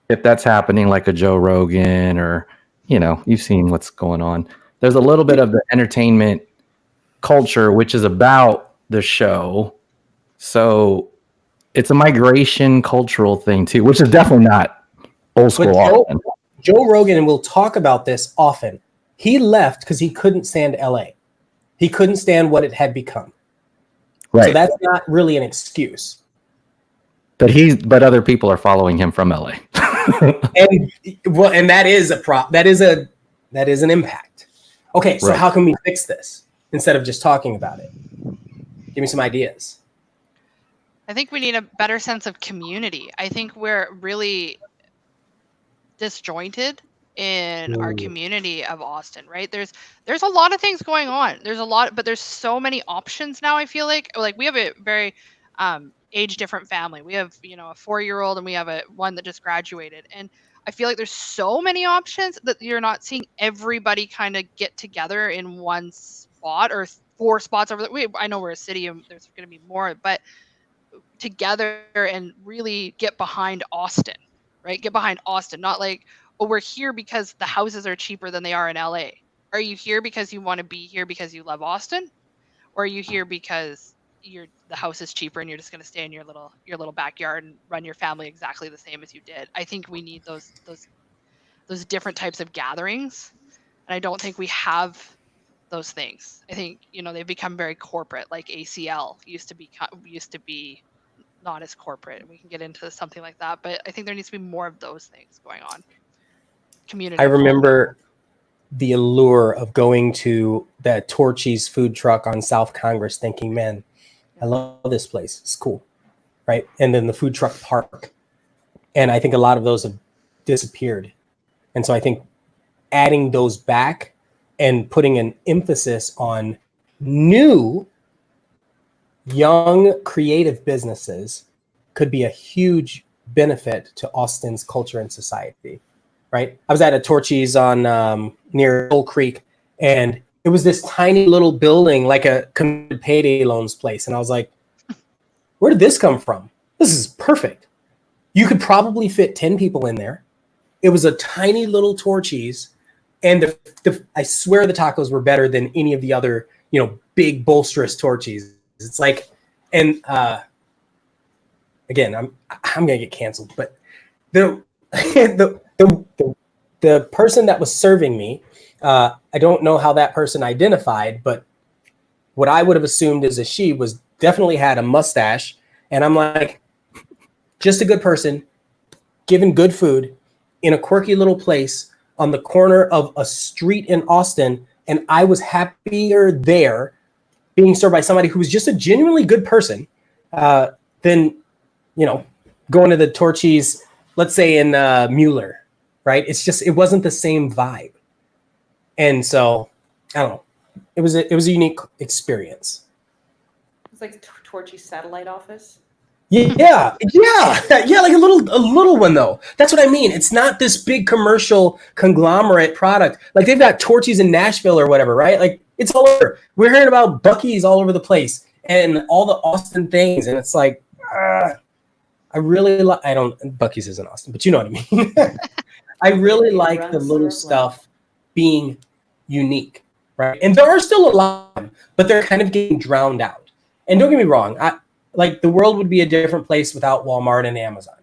[SPEAKER 4] if that's happening, like a Joe Rogan, or, you know, you've seen what's going on. There's a little bit of the entertainment culture, which is about the show. So it's a migration cultural thing too, which is definitely not old school.
[SPEAKER 2] Joe Rogan, and we'll talk about this often, he left because he couldn't stand LA. He couldn't stand what it had become. Right. So that's not really an excuse.
[SPEAKER 4] But other people are following him from LA.
[SPEAKER 2] and that is that is an impact. Okay, so how can we fix this instead of just talking about it? Give me some ideas.
[SPEAKER 3] I think we need a better sense of community. I think we're really disjointed in our community of Austin, right? There's a lot of things going on. But there's so many options now. I feel like we have a very age different family. We have, you know, a 4-year-old, and we have one that just graduated. And I feel like there's so many options that you're not seeing everybody kind of get together in one spot or 4 spots over there. I know we're a city and there's going to be more, but together and really get behind Austin, right? Get behind Austin, not like, oh, we're here because the houses are cheaper than they are in LA. Are you here because you want to be here because you love Austin? Or are you here because the house is cheaper and you're just going to stay in your little backyard and run your family exactly the same as you did? I think we need those different types of gatherings. And I don't think we have those things. I think, you know, they've become very corporate, like ACL used to be not as corporate. We can get into something like that, but I think there needs to be more of those things going on. Community.
[SPEAKER 2] I remember the allure of going to that Torchy's food truck on South Congress thinking, man, I love this place. It's cool. Right. And then the food truck park. And I think a lot of those have disappeared. And so I think adding those back and putting an emphasis on new, young, creative businesses could be a huge benefit to Austin's culture and society. Right. I was at a Torchy's on near Old Creek, and it was this tiny little building, like a committed payday loans place. And I was like, where did this come from? This is perfect. You could probably fit 10 people in there. It was a tiny little Torchy's, and I swear the tacos were better than any of the other, you know, big bolsterous Torchy's. It's like, and again, I'm gonna get canceled, but the person that was serving me, I don't know how that person identified, but what I would have assumed is a she was definitely had a mustache. And I'm like, just a good person, giving good food in a quirky little place on the corner of a street in Austin. And I was happier there being served by somebody who was just a genuinely good person than, you know, going to the Torchy's, let's say in Mueller, right? It's just, it wasn't the same vibe. And so, I don't know. It was a unique experience.
[SPEAKER 1] It's like Torchy's satellite office.
[SPEAKER 2] Yeah, like a little one though. That's what I mean. It's not this big commercial conglomerate product. Like they've got Torchy's in Nashville or whatever, right? Like it's all over. We're hearing about Buc-ee's all over the place and all the Austin things, and it's like, I really like. I don't. Buc-ee's isn't Austin, but you know what I mean. I really like the little stuff being unique, right? And there are still a lot of them, but they're kind of getting drowned out. And don't get me wrong, like the world would be a different place without Walmart and Amazon.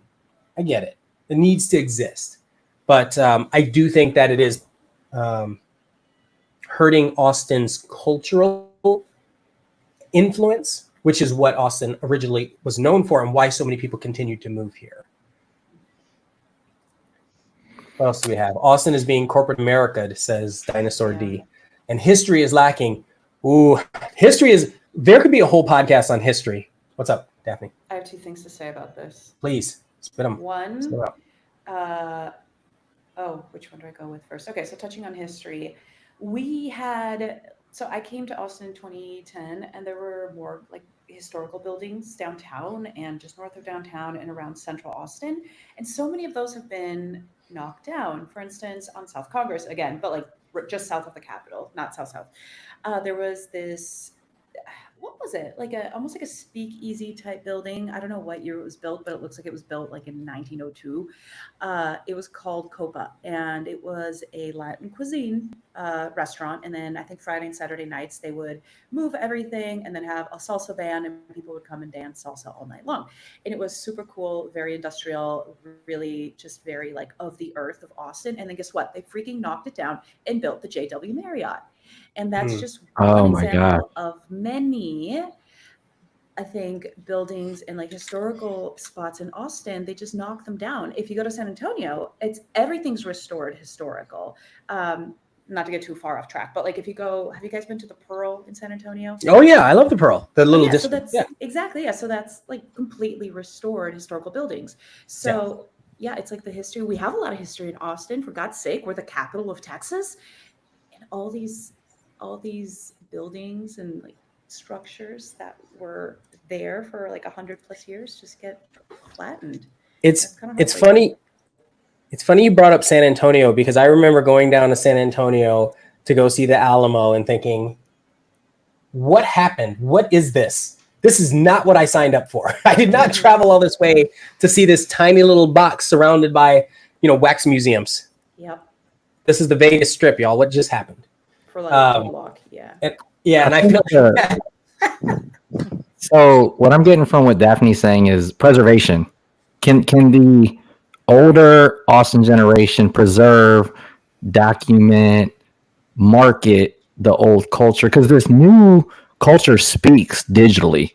[SPEAKER 2] I get it. It needs to exist. But I do think that it is hurting Austin's cultural influence, which is what Austin originally was known for and why so many people continue to move here. What else do we have? Austin is being corporate America, says Dinosaur D. And history is lacking. Ooh, there could be a whole podcast on history. What's up, Daphne?
[SPEAKER 1] I have two things to say about this.
[SPEAKER 2] Please, spit them.
[SPEAKER 1] One,
[SPEAKER 2] Spit 'em out.
[SPEAKER 1] which one do I go with first? Okay, so touching on history, so I came to Austin in 2010, and there were more like historical buildings downtown and just north of downtown and around central Austin. And so many of those have been knocked down. For instance, on South Congress, again, but like just south of the Capitol, not south. There was this, what was it? Almost like a speakeasy type building. I don't know what year it was built, but it looks like it was built like in 1902. It was called Copa, and it was a Latin cuisine restaurant. And then I think Friday and Saturday nights they would move everything and then have a salsa band, and people would come and dance salsa all night long. And it was super cool, very industrial, really just very like of the earth of Austin. And then guess what? They freaking knocked it down and built the JW Marriott. And that's just one example of many, I think, buildings and like historical spots in Austin. They just knock them down. If you go to San Antonio, everything's restored historical. Not to get too far off track, but like if you go, have you guys been to the Pearl in San Antonio?
[SPEAKER 2] Oh yeah, I love the Pearl, the little district.
[SPEAKER 1] So exactly. Yeah, so that's like completely restored historical buildings. So yeah, it's like the history. We have a lot of history in Austin. For God's sake, we're the capital of Texas, and all these buildings and like structures that were there for like 100+ years just get flattened.
[SPEAKER 2] It's funny. It's funny you brought up San Antonio, because I remember going down to San Antonio to go see the Alamo and thinking, what happened? What is this? This is not what I signed up for. I did not travel all this way to see this tiny little box surrounded by, wax museums.
[SPEAKER 1] Yep.
[SPEAKER 2] This is the Vegas Strip, y'all. What just happened?
[SPEAKER 1] For like a block, yeah.
[SPEAKER 2] And I feel
[SPEAKER 4] So what I'm getting from what Daphne's saying is preservation. Can the older Austin generation preserve, document, market the old culture? Because this new culture speaks digitally.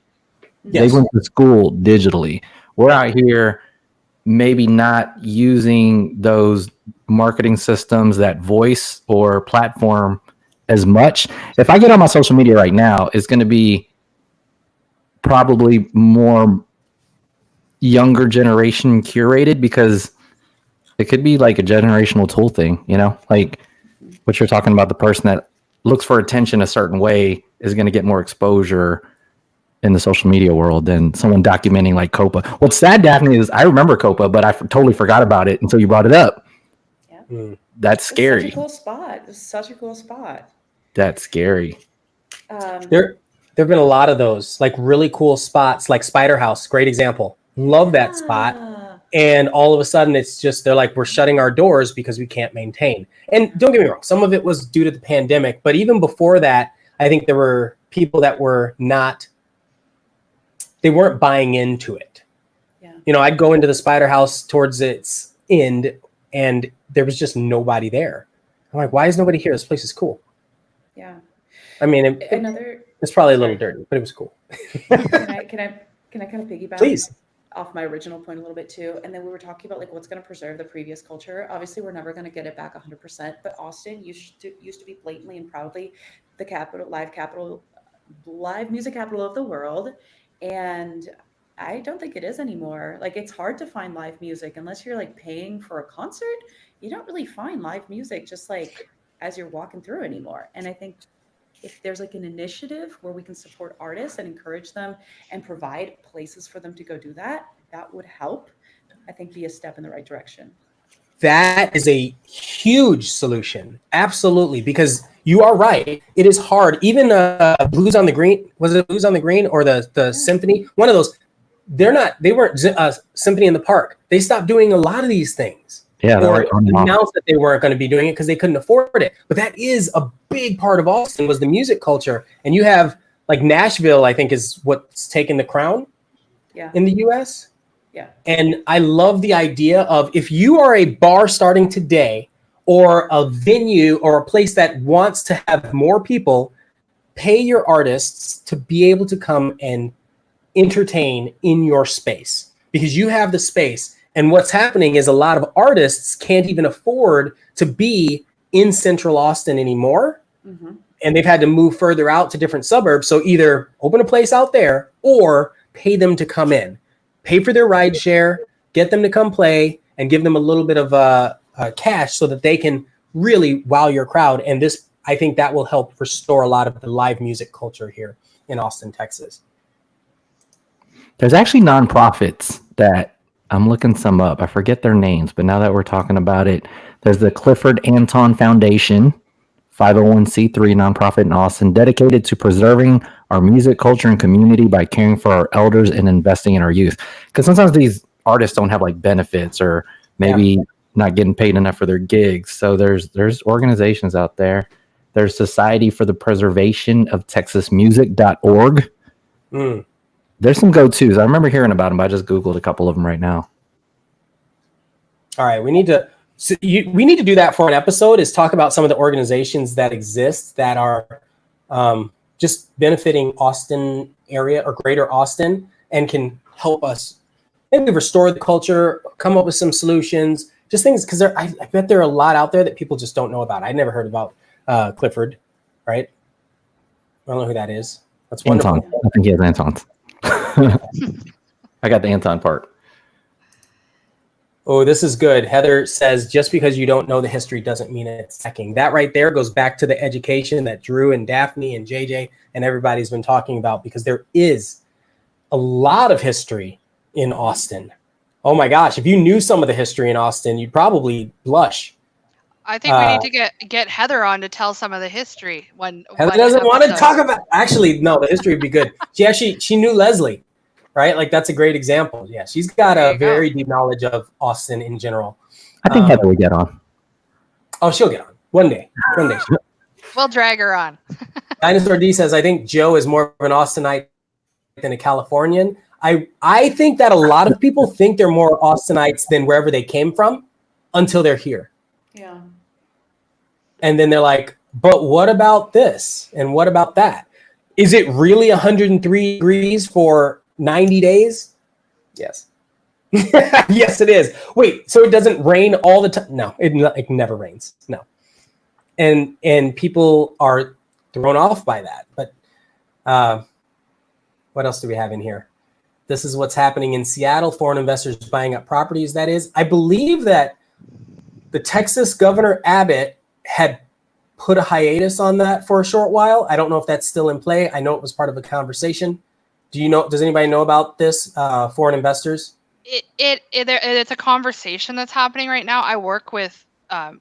[SPEAKER 4] Yes. They went to school digitally. We're out here maybe not using those marketing systems, that voice or platform as much. If I get on my social media right now, it's going to be probably more younger generation curated, because it could be like a generational tool thing, like what you're talking about. The person that looks for attention a certain way is going to get more exposure in the social media world than someone documenting like Copa. What's sad, Daphne, is I remember Copa, but I totally forgot about it until you brought it up.
[SPEAKER 1] Yeah.
[SPEAKER 4] That's scary.
[SPEAKER 1] Such a cool spot. It's such a cool spot.
[SPEAKER 4] That's scary.
[SPEAKER 2] There have been a lot of those like really cool spots, like Spider House, great example. Love that spot. And all of a sudden it's just, they're like, we're shutting our doors because we can't maintain. And don't get me wrong, some of it was due to the pandemic, but even before that, I think there were people that they weren't buying into it. Yeah. I'd go into the Spider House towards its end and there was just nobody there. I'm like, why is nobody here? This place is cool.
[SPEAKER 1] Yeah.
[SPEAKER 2] I mean, it's probably a little dirty, but it was cool.
[SPEAKER 1] Can I kind of piggyback
[SPEAKER 2] Please
[SPEAKER 1] off my original point a little bit too? And then we were talking about like what's going to preserve the previous culture. Obviously, we're never going to get it back 100%, but Austin used to be blatantly and proudly the live music capital of the world. And I don't think it is anymore. Like, it's hard to find live music unless you're like paying for a concert. You don't really find live music just like as you're walking through anymore. And I think if there's like an initiative where we can support artists and encourage them and provide places for them to go do that, that would help, I think, be a step in the right direction.
[SPEAKER 2] That is a huge solution. Absolutely. Because you are right. It is hard. Even Blues on the Green, was it Blues on the Green or the Symphony? One of those, they weren't Symphony in the Park. They stopped doing a lot of these things.
[SPEAKER 4] Yeah,
[SPEAKER 2] or announced that they weren't going to be doing it because they couldn't afford it. But that is a big part of Austin, was the music culture. And you have like Nashville, I think, is what's taken the crown in the US. Yeah. And I love the idea of, if you are a bar starting today or a venue or a place that wants to have more people pay your artists to be able to come and entertain in your space because you have the space. And what's happening is a lot of artists can't even afford to be in Central Austin anymore. Mm-hmm. And they've had to move further out to different suburbs. So either open a place out there or pay them to come in, pay for their ride share, get them to come play, and give them a little bit of cash so that they can really wow your crowd. And this, I think that will help restore a lot of the live music culture here in Austin, Texas.
[SPEAKER 4] There's actually nonprofits that I'm looking some up. I forget their names, but now that we're talking about it, there's the Clifford Anton Foundation, 501c3 nonprofit in Austin, dedicated to preserving our music culture and community by caring for our elders and investing in our youth. Because sometimes these artists don't have like benefits or maybe not getting paid enough for their gigs. So there's organizations out there. There's Society for the Preservation of Texas Music.org. There's some go-tos. I remember hearing about them, but I just Googled a couple of them right now.
[SPEAKER 2] All right, we need to do that for an episode, is talk about some of the organizations that exist that are just benefiting Austin area or greater Austin and can help us maybe restore the culture, come up with some solutions, just things, because I bet there are a lot out there that people just don't know about. I never heard about Clifford, right? I don't know who that is. That's wonderful.
[SPEAKER 4] Anton. I think he has Antons. I got the Anton part.
[SPEAKER 2] Oh, this is good. Heather says, just because you don't know the history doesn't mean it's lacking. That right there goes back to the education that Drew and Daphne and JJ and everybody's been talking about, because there is a lot of history in Austin. Oh my gosh, if you knew some of the history in Austin, you'd probably blush.
[SPEAKER 3] I think we need to get Heather on to tell some of the history.
[SPEAKER 2] Heather doesn't want to talk about. Actually, no, the history would be good. She knew Leslie, right? Like that's a great example. Yeah, she's got a very deep knowledge of Austin in general.
[SPEAKER 4] I think Heather would get on.
[SPEAKER 2] Oh, she'll get on one day. One day.
[SPEAKER 3] We'll drag her on.
[SPEAKER 2] Dinosaur D says, I think Joe is more of an Austinite than a Californian. I think that a lot of people think they're more Austinites than wherever they came from until they're here.
[SPEAKER 1] Yeah.
[SPEAKER 2] And then they're like, but what about this? And what about that? Is it really 103 degrees for 90 days? Yes. Yes, it is. Wait, so it doesn't rain all the time? No, it never rains. No. And people are thrown off by that. But what else do we have in here? This is what's happening in Seattle. Foreign investors buying up properties. That is, I believe that the Texas Governor Abbott had put a hiatus on that for a short while. I don't know if that's still in play. I know it was part of a conversation. Does anybody know about this, foreign investors?
[SPEAKER 3] It's a conversation that's happening right now. I work with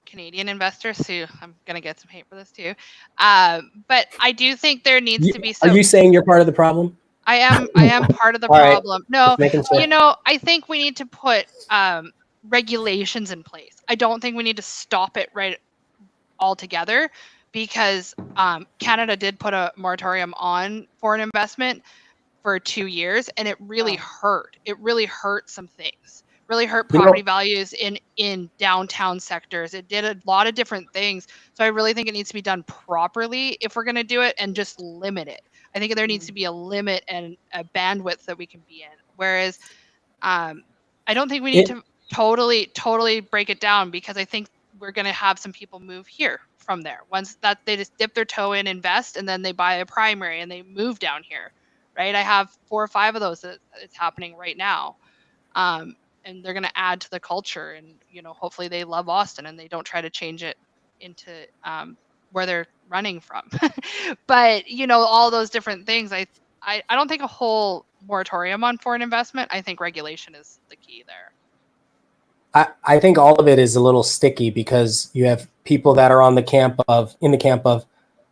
[SPEAKER 3] Canadian investors, so I'm going to get some hate for this too. But I do think there needs to be some...
[SPEAKER 2] Are you saying you're part of the problem?
[SPEAKER 3] I am part of the problem.
[SPEAKER 2] Right.
[SPEAKER 3] No, I think we need to put regulations in place. I don't think we need to stop it right altogether, because Canada did put a moratorium on foreign investment for 2 years, and it really hurt. It really hurt some things. Really hurt property values in downtown sectors. It did a lot of different things. So I really think it needs to be done properly if we're going to do it, and just limit it. I think there needs to be a limit and a bandwidth that we can be in. Whereas I don't think we need to totally break it down, because I think we're going to have some people move here from there. Once that they just dip their toe in, invest, and then they buy a primary and they move down here, right? I have 4 or 5 of those that it's happening right now. And they're going to add to the culture, and, hopefully they love Austin and they don't try to change it into where they're running from. But, all those different things, I don't think a whole moratorium on foreign investment. I think regulation is the key there.
[SPEAKER 2] I think all of it is a little sticky, because you have people that are in the camp of,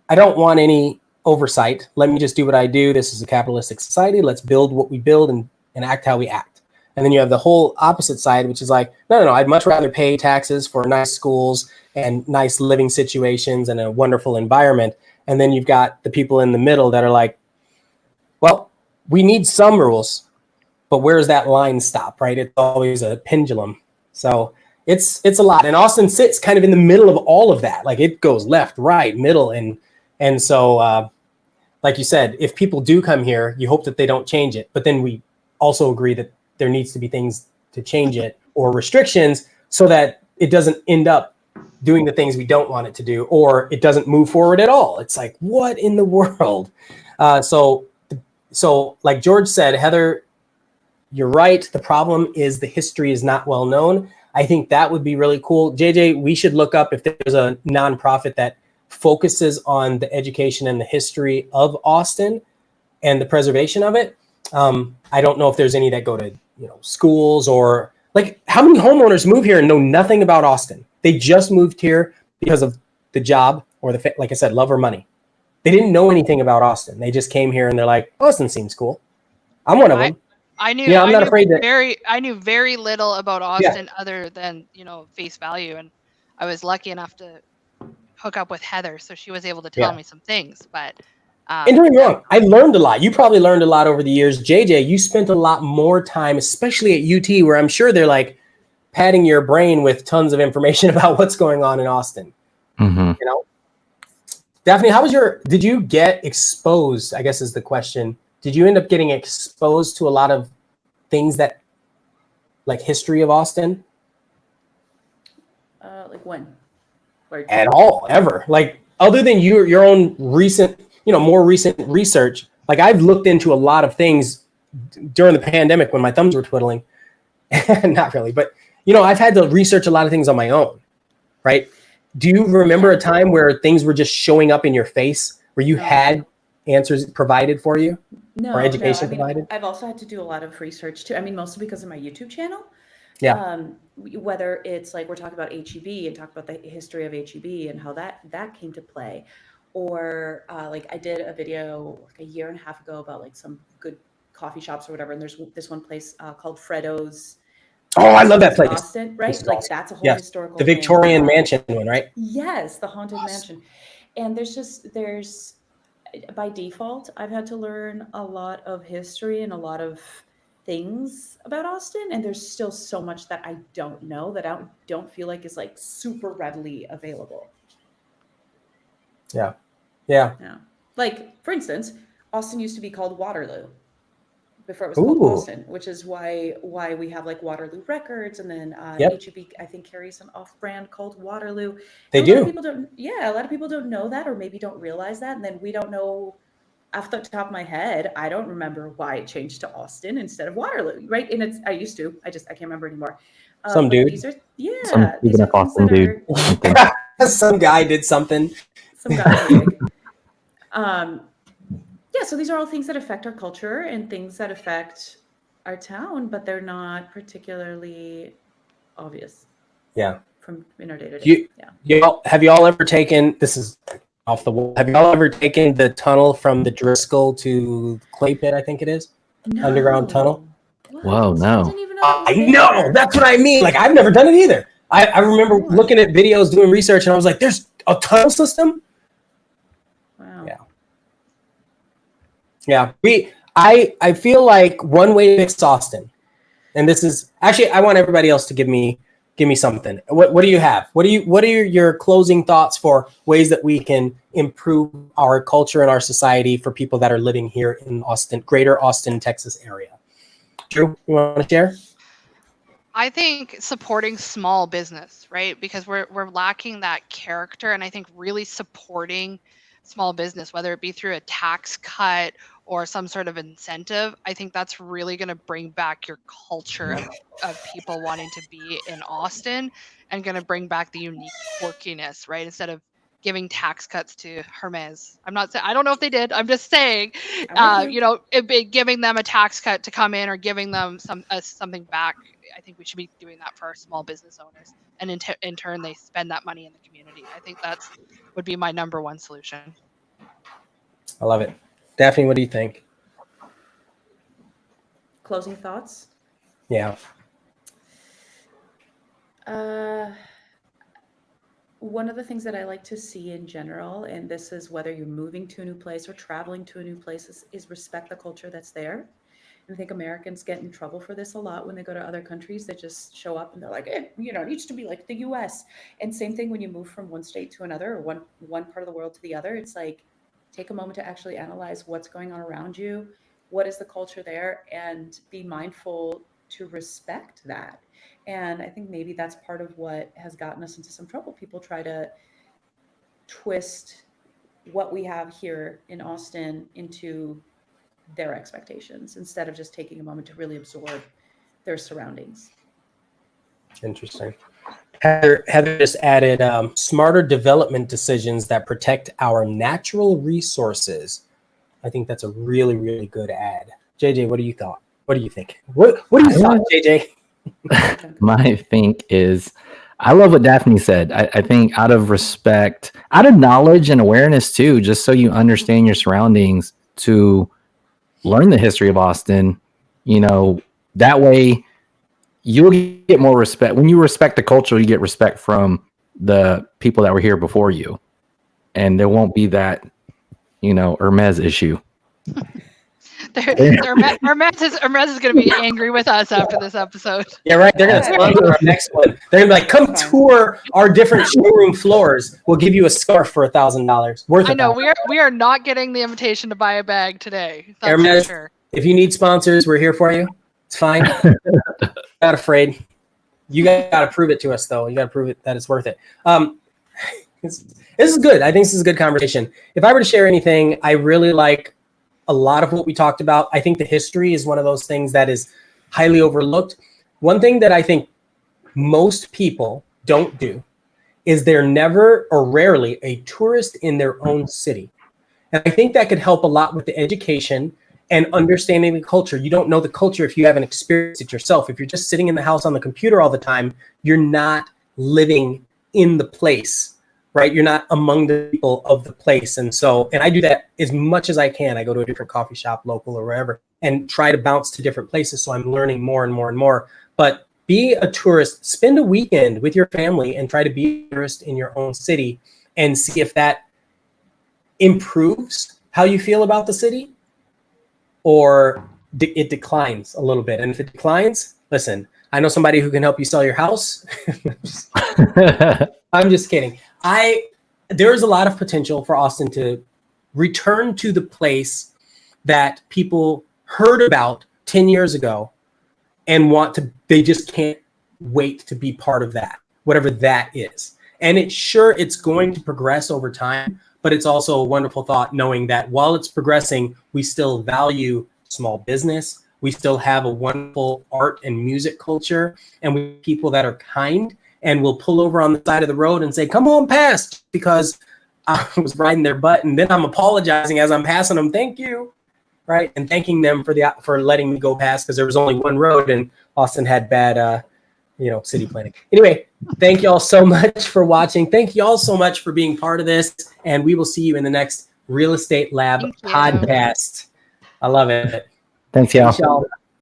[SPEAKER 2] I don't want any oversight. Let me just do what I do. This is a capitalistic society. Let's build what we build and act how we act. And then you have the whole opposite side, which is like, no, I'd much rather pay taxes for nice schools and nice living situations and a wonderful environment. And then you've got the people in the middle that are like, well, we need some rules, but where's that line stop, right? It's always a pendulum. So it's a lot. And Austin sits kind of in the middle of all of that. Like it goes left, right, middle. And so, like you said, if people do come here, you hope that they don't change it. But then we also agree that there needs to be things to change it or restrictions so that it doesn't end up doing the things we don't want it to do, or it doesn't move forward at all. It's like, what in the world? So like George said, Heather, you're right. The problem is the history is not well known. I think that would be really cool. JJ, we should look up if there's a nonprofit that focuses on the education and the history of Austin and the preservation of it. I don't know if there's any that go to schools, or like how many homeowners move here and know nothing about Austin. They just moved here because of the job or like I said, love or money. They didn't know anything about Austin. They just came here and they're like, Austin seems cool. I'm one of them.
[SPEAKER 3] I knew.
[SPEAKER 2] Yeah, I'm not afraid to.
[SPEAKER 3] I knew very little about Austin other than face value, and I was lucky enough to hook up with Heather, so she was able to tell me some things. But
[SPEAKER 2] and don't get me wrong, I learned a lot. You probably learned a lot over the years. JJ, you spent a lot more time, especially at UT, where I'm sure they're like patting your brain with tons of information about what's going on in Austin.
[SPEAKER 4] Mm-hmm.
[SPEAKER 2] Daphne, did you get exposed, I guess is the question. Did you end up getting exposed to a lot of things that, like history of Austin?
[SPEAKER 1] Like when?
[SPEAKER 2] At all, ever? Like other than your own recent, more recent research, like I've looked into a lot of things during the pandemic when my thumbs were twiddling. Not really, but I've had to research a lot of things on my own, right? Do you remember a time where things were just showing up in your face, where you had answers provided for you?
[SPEAKER 1] No,
[SPEAKER 2] or education provided?
[SPEAKER 1] I've also had to do a lot of research too. I mean, mostly because of my YouTube channel.
[SPEAKER 2] Yeah.
[SPEAKER 1] Whether it's like we're talking about HEB and talk about the history of HEB and how that came to play, or like I did a video like a year and a half ago about like some good coffee shops or whatever. And there's this one place called Freddo's.
[SPEAKER 2] Oh, I love that place.
[SPEAKER 1] Austin, right? Like
[SPEAKER 2] awesome.
[SPEAKER 1] that's a whole historical.
[SPEAKER 2] The Victorian mansion one, right?
[SPEAKER 1] Yes, the haunted mansion. And there's by default, I've had to learn a lot of history and a lot of things about Austin, and there's still so much that I don't know that I don't feel like is like super readily available.
[SPEAKER 2] Yeah.
[SPEAKER 1] Like for instance, Austin used to be called Waterloo before it was called Austin, which is why we have like Waterloo Records, and then HEB I think carries an off-brand called Waterloo.
[SPEAKER 2] They do.
[SPEAKER 1] A lot of people don't know that, or maybe don't realize that, and then we don't know. Off the top of my head, I don't remember why it changed to Austin instead of Waterloo, right? And I used to. I can't remember anymore.
[SPEAKER 2] Some dude.
[SPEAKER 1] These are
[SPEAKER 4] Even if Austin dude.
[SPEAKER 2] Some guy did something.
[SPEAKER 1] Some guy did. So these are all things that affect our culture and things that affect our town, but they're not particularly obvious.
[SPEAKER 2] Yeah.
[SPEAKER 1] From in our day-to-day.
[SPEAKER 2] Have y'all ever taken, this is off the wall, have y'all ever taken the tunnel from the Driscoll to Quay Pit, I think it is?
[SPEAKER 1] No.
[SPEAKER 2] Underground tunnel?
[SPEAKER 1] What?
[SPEAKER 4] Whoa, no.
[SPEAKER 1] I didn't even know.
[SPEAKER 2] I know. That's what I mean. Like, I've never done it either. I remember looking at videos, doing research, and I was like, there's a tunnel system?
[SPEAKER 1] Wow.
[SPEAKER 2] Yeah. I feel like one way to fix Austin, and this is actually, I want everybody else to give me something. What do you have? What are your closing thoughts for ways that we can improve our culture and our society for people that are living here in Austin, greater Austin, Texas area? Drew, you want to share?
[SPEAKER 3] I think supporting small business, right? Because we're lacking that character, and I think really supporting small business, whether it be through a tax cut or some sort of incentive, I think that's really going to bring back your culture of people wanting to be in Austin, and going to bring back the unique quirkiness, right? Instead of giving tax cuts to Hermes. I'm not saying, I don't know if they did. I'm just saying, giving them a tax cut to come in, or giving them something back. I think we should be doing that for our small business owners, and in turn they spend that money in the community. I think would be my number one solution.
[SPEAKER 2] I love it. Daphne, what do you think?
[SPEAKER 1] Closing thoughts?
[SPEAKER 2] Yeah.
[SPEAKER 1] One of the things that I like to see in general, and this is whether you're moving to a new place or traveling to a new place, is respect the culture that's there. And I think Americans get in trouble for this a lot when they go to other countries. They just show up and they're like, it needs to be like the US. And same thing when you move from one state to another, or one part of the world to the other. It's like, take a moment to actually analyze what's going on around you. What is the culture there? And be mindful to respect that. And I think maybe that's part of what has gotten us into some trouble. People try to twist what we have here in Austin into their expectations instead of just taking a moment to really absorb their surroundings.
[SPEAKER 2] Interesting. Heather just added smarter development decisions that protect our natural resources. I think that's a really, really good ad. JJ, what do you thought? What do you think? What do you thought, JJ?
[SPEAKER 4] My think is, I love what Daphne said. I think out of respect, out of knowledge and awareness too, just so you understand your surroundings, to learn the history of Austin, that way you'll get more respect. When you respect the culture, you get respect from the people that were here before you. And there won't be that, Hermes issue.
[SPEAKER 3] Hermes is going to be angry with us after this episode.
[SPEAKER 2] Yeah, right. They're going to sponsor our next one. They're going to be like, come tour our different showroom floors. We'll give you a scarf for $1,000. Worth it.
[SPEAKER 3] I know we are not getting the invitation to buy a bag today. That's
[SPEAKER 2] Hermes,
[SPEAKER 3] for sure.
[SPEAKER 2] if you need sponsors, we're here for you. It's fine. Not afraid. You got to prove it to us, though. You got to prove it that it's worth it. This is good. I think this is a good conversation. If I were to share anything, I really like a lot of what we talked about. I think the history is one of those things that is highly overlooked. One thing that I think most people don't do is they're never or rarely a tourist in their own city. And I think that could help a lot with the education and understanding the culture. You don't know the culture if you haven't experienced it yourself. If you're just sitting in the house on the computer all the time, you're not living in the place, right? You're not among the people of the place. And I do that as much as I can. I go to a different coffee shop, local or wherever, and try to bounce to different places. So I'm learning more and more and more. But be a tourist, spend a weekend with your family and try to be a tourist in your own city and see if that improves how you feel about the city or it declines a little bit. And if it declines, listen, I know somebody who can help you sell your house. I'm just kidding. There is a lot of potential for Austin to return to the place that people heard about 10 years ago and they just can't wait to be part of that, whatever that is. And it's going to progress over time, but it's also a wonderful thought knowing that while it's progressing, we still value small business. We still have a wonderful art and music culture, and we have people that are kind and will pull over on the side of the road and say, come on past, because I was riding their butt. And then I'm apologizing as I'm passing them. Thank you. Right. And thanking them for letting me go past, because there was only one road and Austin had bad, city planning. Anyway, thank you all so much for watching. Thank you all so much for being part of this. And we will see you in the next Real Estate Lab podcast. I love it.
[SPEAKER 4] Thanks, y'all.